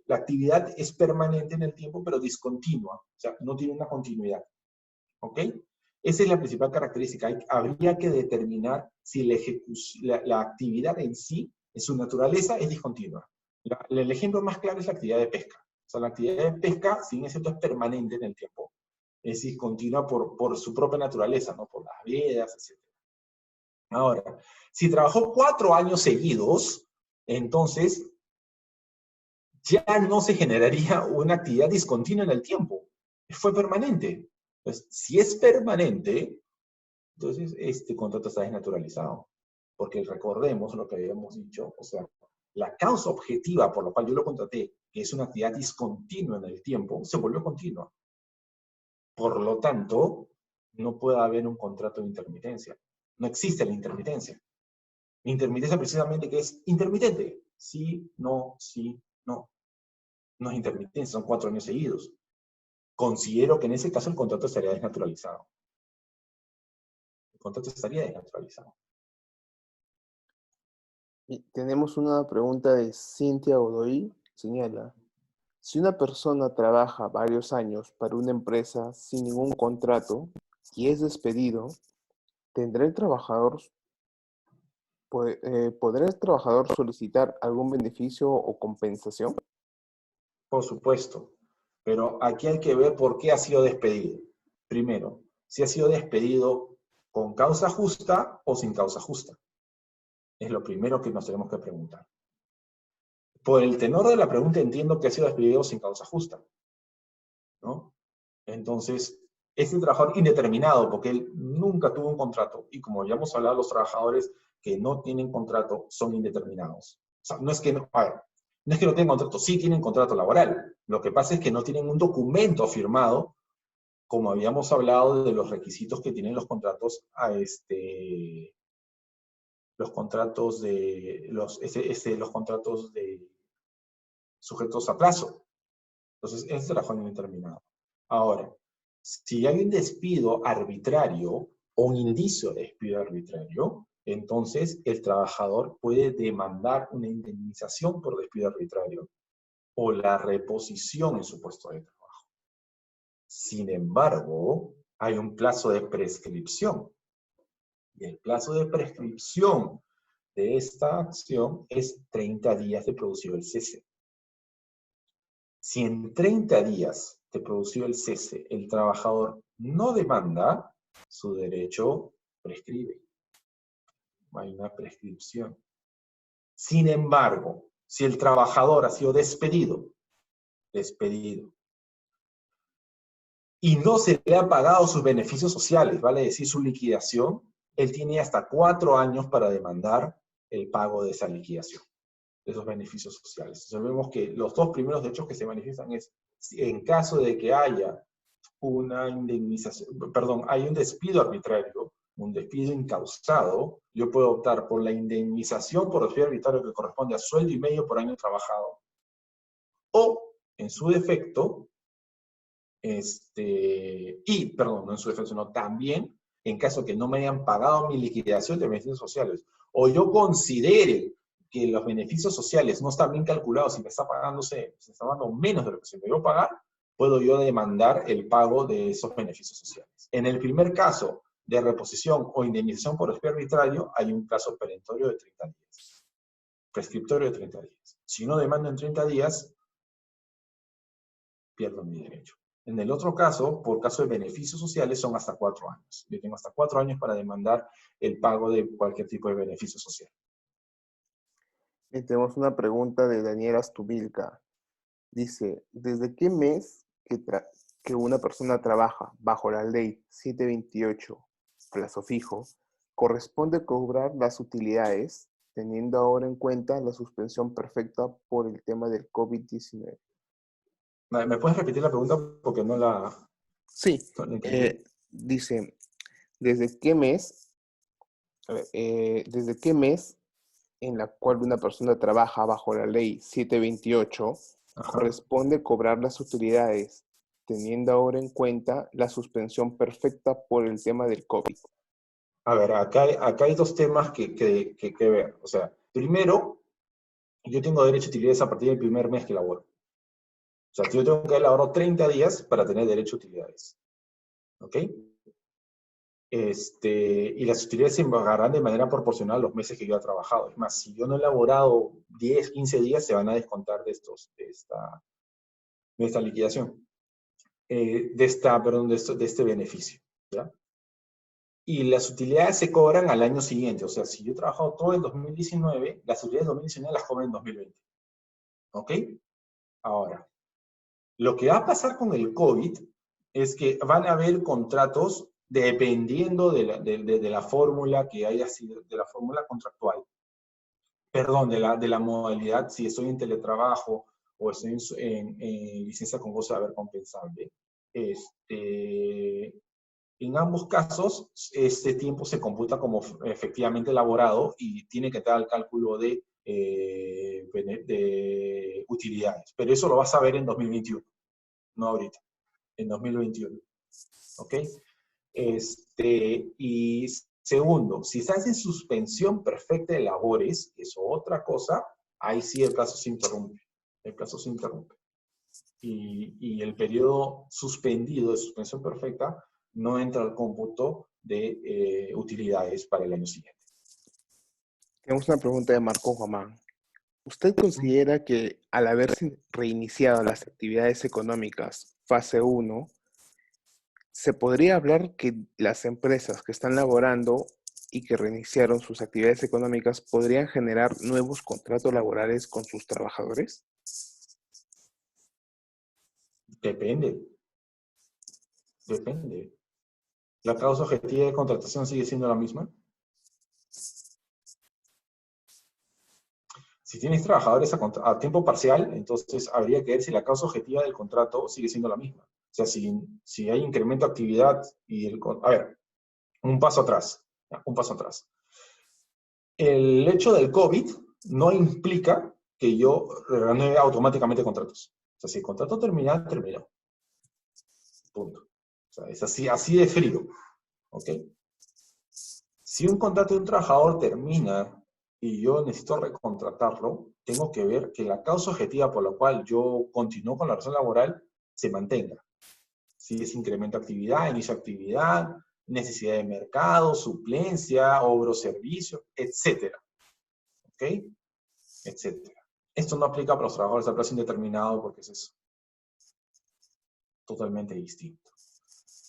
S1: actividad es permanente en el tiempo, pero discontinua, o sea, no tiene una continuidad. ¿Ok? Esa es la principal característica. Habría que determinar si la actividad en sí, en su naturaleza, es discontinua. El ejemplo más claro es la actividad de pesca. O sea, la actividad de pesca, si bien es cierto, es permanente en el tiempo. Es discontinua por su propia naturaleza, ¿no? Por las vedas, etc. Ahora, si trabajó 4 años seguidos, entonces ya no se generaría una actividad discontinua en el tiempo. Fue permanente. Entonces, si es permanente, entonces este contrato está desnaturalizado. Porque recordemos lo que habíamos dicho, o sea, la causa objetiva por la cual yo lo contraté, que es una actividad discontinua en el tiempo, se volvió continua. Por lo tanto, no puede haber un contrato de intermitencia. No existe la intermitencia. La intermitencia precisamente que es intermitente. Sí, no, sí, no. No es intermitencia, son 4 años seguidos. Considero que en ese caso el contrato estaría desnaturalizado. El contrato estaría desnaturalizado.
S2: Y tenemos una pregunta de Cintia Godoy. Señala, si una persona trabaja varios años para una empresa sin ningún contrato y es despedido, ¿podrá el trabajador solicitar algún beneficio o compensación?
S1: Por supuesto. Pero aquí hay que ver por qué ha sido despedido. Primero, si ha sido despedido con causa justa o sin causa justa. Es lo primero que nos tenemos que preguntar. Por el tenor de la pregunta entiendo que ha sido despedido sin causa justa, ¿no? Entonces, este trabajador indeterminado, porque él nunca tuvo un contrato, y como ya hemos hablado, los trabajadores que no tienen contrato son indeterminados. O sea, no es que no, a ver, no es que no tengan contrato, sí tienen contrato laboral. Lo que pasa es que no tienen un documento firmado, como habíamos hablado de los requisitos que tienen los contratos los contratos de sujetos a plazo. Entonces, es trabajo indeterminado. Ahora, si hay un despido arbitrario o un indicio de despido arbitrario, entonces el trabajador puede demandar una indemnización por despido arbitrario o la reposición en su puesto de trabajo. Sin embargo, hay un plazo de prescripción. Y el plazo de prescripción de esta acción es 30 días de producido el cese. Si en 30 días de producido el cese el trabajador no demanda, su derecho prescribe. Hay una prescripción. Sin embargo, si el trabajador ha sido despedido, y no se le ha pagado sus beneficios sociales, vale decir su liquidación, él tiene hasta 4 años para demandar el pago de esa liquidación, de esos beneficios sociales. Entonces vemos que los dos primeros derechos que se manifiestan es, en caso de que haya una indemnización, perdón, hay un despido arbitrario, un despido incausado, yo puedo optar por la indemnización por despido arbitrario que corresponde a sueldo y medio por año trabajado, o, en su defecto, Perdón, no en su defecto, sino también en caso que no me hayan pagado mi liquidación de beneficios sociales, o yo considere que los beneficios sociales no están bien calculados y me está pagándose, se está pagando menos de lo que se me dio pagar, puedo yo demandar el pago de esos beneficios sociales. En el primer caso de reposición o indemnización por despido arbitrario, hay un plazo perentorio de 30 días. Prescriptorio de 30 días. Si no demando en 30 días, pierdo mi derecho. En el otro caso, por caso de beneficios sociales, son hasta 4 años. Yo tengo hasta 4 años para demandar el pago de cualquier tipo de beneficio social.
S2: Y tenemos una pregunta de Daniela Astubilca. Dice, ¿desde qué mes que una persona trabaja bajo la ley 728, plazo fijo, corresponde cobrar las utilidades, teniendo ahora en cuenta la suspensión perfecta por el tema del COVID-19?
S1: ¿Me puedes repetir la pregunta? Porque no la
S2: Sí,
S1: entendí.
S2: dice, ¿desde qué mes, desde qué mes en la cual una persona trabaja bajo la ley 728
S1: Ajá.
S2: corresponde cobrar las utilidades, teniendo ahora en cuenta la suspensión perfecta por el tema del COVID?
S1: A ver, acá hay dos temas que ver. O sea, primero, yo tengo derecho a utilidades a partir del primer mes que laboro. O sea, yo tengo que haber laborado 30 días para tener derecho a utilidades. ¿Ok? Y las utilidades se pagarán de manera proporcional a los meses que yo he trabajado. Es más, si yo no he laborado 10, 15 días, se van a descontar de esta liquidación. De este beneficio. ¿Ya? Y las utilidades se cobran al año siguiente. O sea, si yo he trabajado todo el 2019, las utilidades de 2019 las cobro en 2020. ¿Ok? Ahora, lo que va a pasar con el COVID es que van a haber contratos dependiendo de la fórmula que haya sido, de la fórmula contractual. Perdón, de la modalidad, si estoy en teletrabajo o estoy en licencia con goce de haber compensable. En ambos casos, este tiempo se computa como efectivamente elaborado y tiene que estar al cálculo de utilidades. Pero eso lo vas a ver en 2021, no ahorita, en 2021. ¿Ok? Y segundo, si estás en suspensión perfecta de labores, que es otra cosa, ahí sí el plazo se interrumpe. El plazo se interrumpe. Y el periodo suspendido de suspensión perfecta no entra al cómputo de utilidades para el año siguiente.
S2: Tenemos una pregunta de Marco Guamán. ¿Usted considera que al haberse reiniciado las actividades económicas fase 1, se podría hablar que las empresas que están laborando y que reiniciaron sus actividades económicas podrían generar nuevos contratos laborales con sus trabajadores?
S1: Depende. ¿La causa objetiva de contratación sigue siendo la misma? Si tienes trabajadores a tiempo parcial, entonces habría que ver si la causa objetiva del contrato sigue siendo la misma. O sea, si hay incremento de actividad y a ver, un paso atrás. El hecho del COVID no implica que yo renueve automáticamente contratos. O sea, si el contrato termina, terminó. Punto. O sea, es así de frío. ¿Ok? Si un contrato de un trabajador termina y yo necesito recontratarlo, tengo que ver que la causa objetiva por la cual yo continúo con la relación laboral se mantenga. Si es incremento de actividad, inicio de actividad, necesidad de mercado, suplencia, obro servicio, etcétera. ¿Ok? Etcétera. Esto no aplica para los trabajadores a plazo indeterminado porque es totalmente distinto.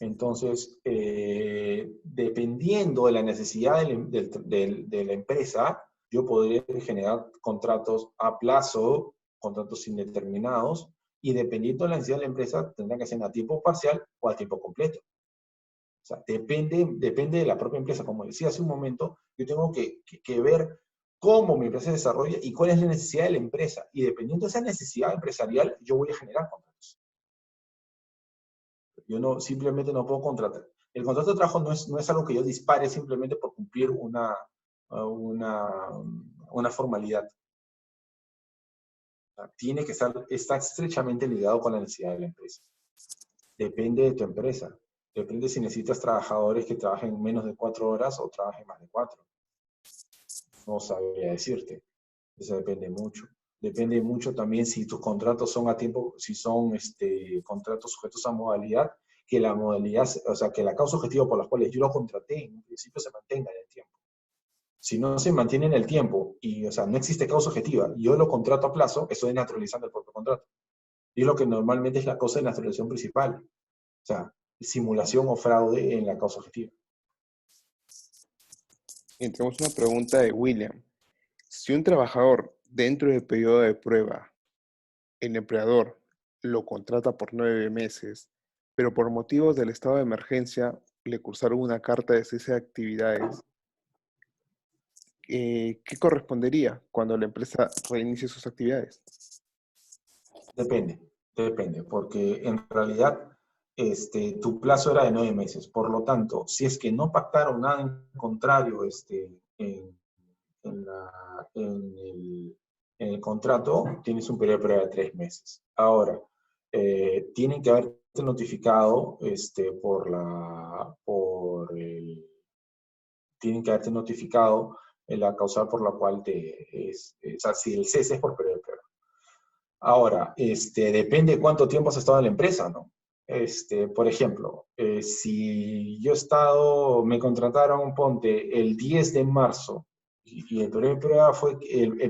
S1: Entonces, dependiendo de la necesidad de la empresa, yo podría generar contratos a plazo, contratos indeterminados, y dependiendo de la necesidad de la empresa, tendrá que ser a tiempo parcial o a tiempo completo. O sea, depende de la propia empresa. Como decía hace un momento, yo tengo que ver cómo mi empresa se desarrolla y cuál es la necesidad de la empresa. Y dependiendo de esa necesidad empresarial, yo voy a generar contratos. Yo simplemente no puedo contratar. El contrato de trabajo no es algo que yo dispare simplemente por cumplir una formalidad. Tiene que está estrechamente ligado con la necesidad de la empresa. Depende de tu empresa. Depende si necesitas trabajadores que trabajen menos de 4 horas o trabajen más de 4. No sabría decirte. Eso depende mucho. Depende mucho también si tus contratos son a tiempo, si son contratos sujetos a modalidad, que la modalidad, o sea, que la causa objetiva por la cual yo lo contraté en un principio se mantenga en el tiempo. Si no se mantiene en el tiempo y, o sea, no existe causa objetiva y yo lo contrato a plazo, eso es naturalizando el propio contrato. Y es lo que normalmente es la causa de naturalización principal. O sea, simulación o fraude en la causa objetiva.
S2: Y tenemos una pregunta de William. Si un trabajador dentro del periodo de prueba, el empleador lo contrata por 9 meses, pero por motivos del estado de emergencia le cursaron una carta de cese de actividades, ¿qué correspondería cuando la empresa reinicie sus actividades?
S1: Depende, porque en realidad tu plazo era de 9 meses. Por lo tanto, si es que no pactaron nada en contrario en el contrato, tienes un periodo de prueba de 3 meses. Ahora, tienen que haberte notificado tienen que haberte notificado la causa por la cual o sea, si el cese es por periodo de prueba. Ahora, depende de cuánto tiempo has estado en la empresa, ¿no? Por ejemplo, si yo he estado, me contrataron, ponte, el 10 de marzo, y el periodo de prueba fue,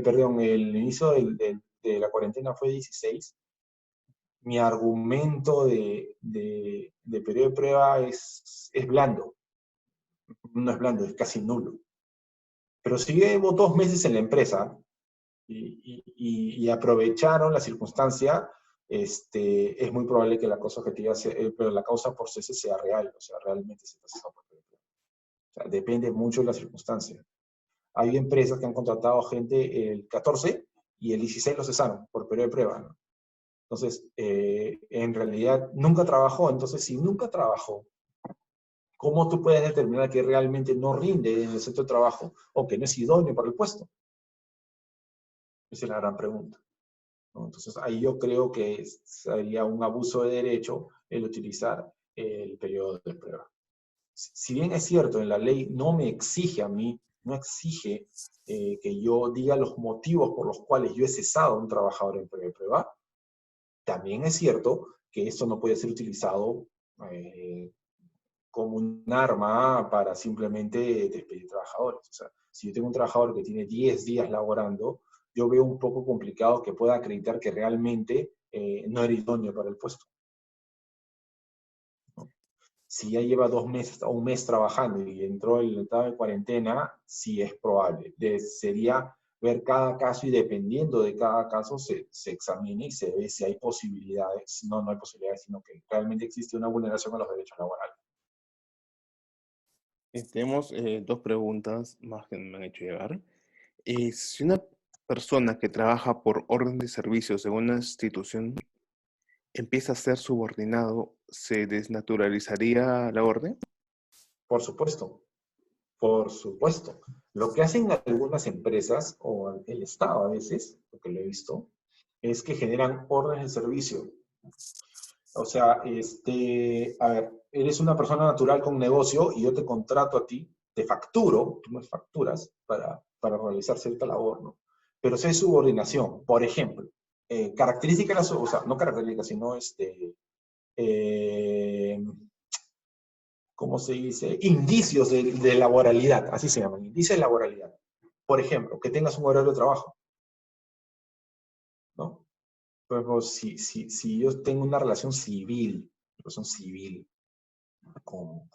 S1: perdón, el inicio de la cuarentena fue 16, mi argumento de periodo de prueba es blando. No es blando, es casi nulo. Pero si llevo 2 meses en la empresa, y aprovecharon la circunstancia, es muy probable que la causa objetiva, pero la causa por cese sea real, o sea, realmente se está cesando por periodo de prueba. O sea, depende mucho de la circunstancia. Hay empresas que han contratado gente el 14 y el 16 lo cesaron por periodo de prueba, ¿no? Entonces, en realidad nunca trabajó. Entonces, si nunca trabajó, ¿cómo tú puedes determinar que realmente no rinde en el centro de trabajo o que no es idóneo para el puesto? Esa es la gran pregunta, ¿no? Entonces, ahí yo creo que sería un abuso de derecho el utilizar el periodo de prueba. Si bien es cierto, en la ley no me exige a mí, no exige que yo diga los motivos por los cuales yo he cesado a un trabajador en periodo de prueba, también es cierto que esto no puede ser utilizado como un arma para simplemente despedir trabajadores. O sea, si yo tengo un trabajador que tiene 10 días laborando, yo veo un poco complicado que pueda acreditar que realmente no era idóneo para el puesto, ¿no? Si ya lleva 2 meses o un mes trabajando y entró el estado de cuarentena, sí es probable. Sería ver cada caso y dependiendo de cada caso se examine y se ve si hay posibilidades. No, no hay posibilidades, sino que realmente existe una vulneración a los derechos laborales.
S2: Tenemos 2 preguntas más que me han hecho llegar. Si una persona que trabaja por orden de servicios en una institución empieza a ser subordinado, ¿se desnaturalizaría la orden?
S1: Por supuesto. Por supuesto. Lo que hacen algunas empresas, o el Estado a veces, lo que lo he visto, es que generan órdenes de servicio. O sea, a ver, eres una persona natural con negocio y yo te contrato a ti, te facturo, tú me facturas para realizar cierta labor, ¿no? Pero si hay subordinación, por ejemplo, características, o sea, no características, sino eh, ¿cómo se dice? Indicios de laboralidad, así se llaman, indicios de laboralidad. Por ejemplo, que tengas un horario de trabajo, ¿no? Por ejemplo, si yo tengo una relación civil con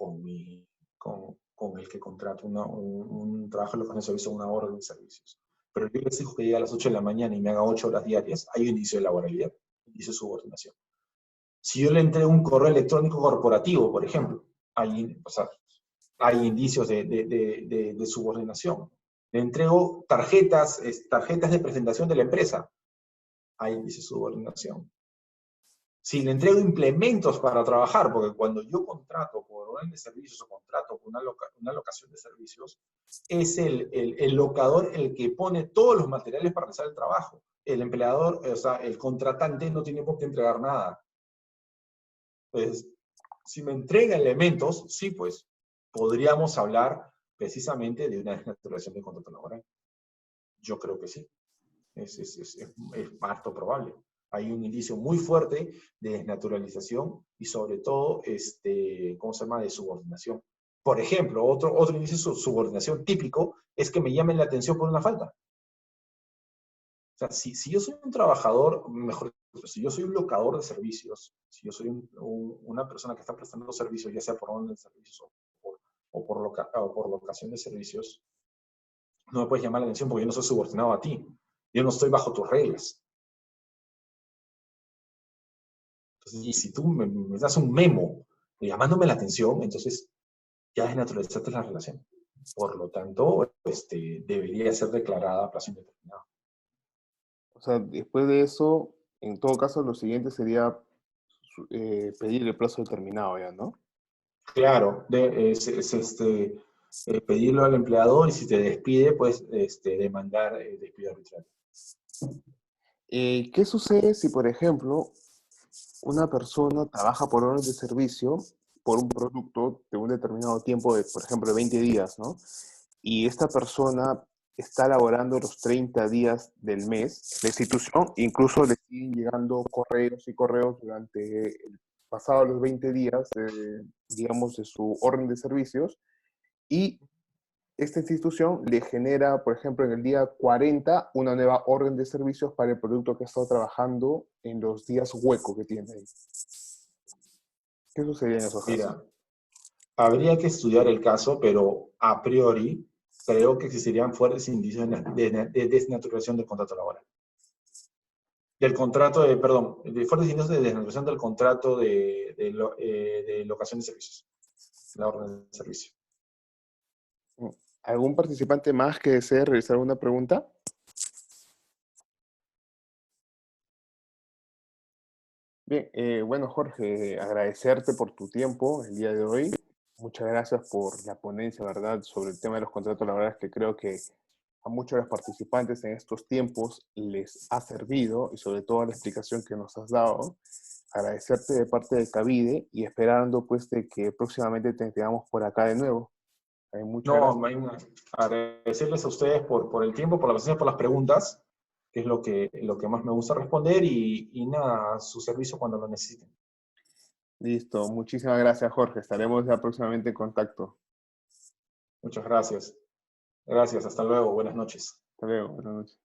S1: el que contrato un trabajo en lo que se servicio, una orden de servicios, pero yo le exijo que llegue a las 8 de la mañana y me haga 8 horas diarias, hay un indicio de laboralidad, indicio de subordinación. Si yo le entrego un correo electrónico corporativo, por ejemplo, o sea, hay indicios de subordinación. Le entrego tarjetas de presentación de la empresa, hay indicios de subordinación. Si le entrego implementos para trabajar, porque cuando yo contrato por orden de servicios o contrato por una locación de servicios, es el locador el que pone todos los materiales para realizar el trabajo. El empleador, o sea, el contratante no tiene por qué entregar nada. Pues, si me entrega elementos, sí, pues, podríamos hablar precisamente de una desnaturalización del contrato laboral. Yo creo que sí. Es harto probable. Hay un indicio muy fuerte de desnaturalización y sobre todo, ¿cómo se llama?, de subordinación. Por ejemplo, otro indicio de subordinación típico es que me llamen la atención por una falta. O sea, si yo soy un trabajador, mejor dicho, si yo soy un locador de servicios, si yo soy una persona que está prestando servicios, ya sea por orden de servicios o por locación de servicios, no me puedes llamar la atención porque yo no soy subordinado a ti. Yo no estoy bajo tus reglas. Entonces, si tú me das un memo llamándome la atención, entonces ya desnaturalizaste la relación. Por lo tanto, debería ser declarada a plazo indeterminado.
S2: O sea, después de eso, en todo caso, lo siguiente sería pedir el plazo determinado ya, ¿no?
S1: Claro, pedirlo al empleador y si te despide, pues demandar despido arbitrario.
S2: ¿Qué sucede si, por ejemplo, una persona trabaja por orden de servicio por un producto de un determinado tiempo de, por ejemplo, 20 días, ¿no? Y esta persona está laborando los 30 días del mes, la institución incluso le siguen llegando correos y correos durante el pasado los 20 días, digamos, de su orden de servicios, y esta institución le genera, por ejemplo, en el día 40, una nueva orden de servicios para el producto que ha estado trabajando en los días hueco que tiene ahí. ¿Qué sucedería en esos casos?
S1: Mira, habría que estudiar el caso, pero a priori creo que existirían fuertes indicios de desnaturalización del contrato laboral. De fuertes indicios de desnaturalización del contrato de locación de servicios, la orden de servicio.
S2: ¿Algún participante más que desee realizar alguna pregunta? Bien, bueno, Jorge, agradecerte por tu tiempo el día de hoy. Muchas gracias por la ponencia, ¿verdad?, sobre el tema de los contratos laborales, que creo que a muchos de los participantes en estos tiempos les ha servido, y sobre todo la explicación que nos has dado. Agradecerte de parte de Cavide y esperando pues de que próximamente te tengamos por acá de nuevo. Muchas
S1: No,
S2: gracias.
S1: agradecerles a ustedes por el tiempo, por la paciencia, por las preguntas, que es lo que más me gusta responder, y nada, a su servicio cuando lo necesiten.
S2: Listo, muchísimas gracias, Jorge. Estaremos ya próximamente en contacto.
S1: Muchas gracias. Gracias, hasta luego, buenas noches.
S2: Hasta luego, buenas noches.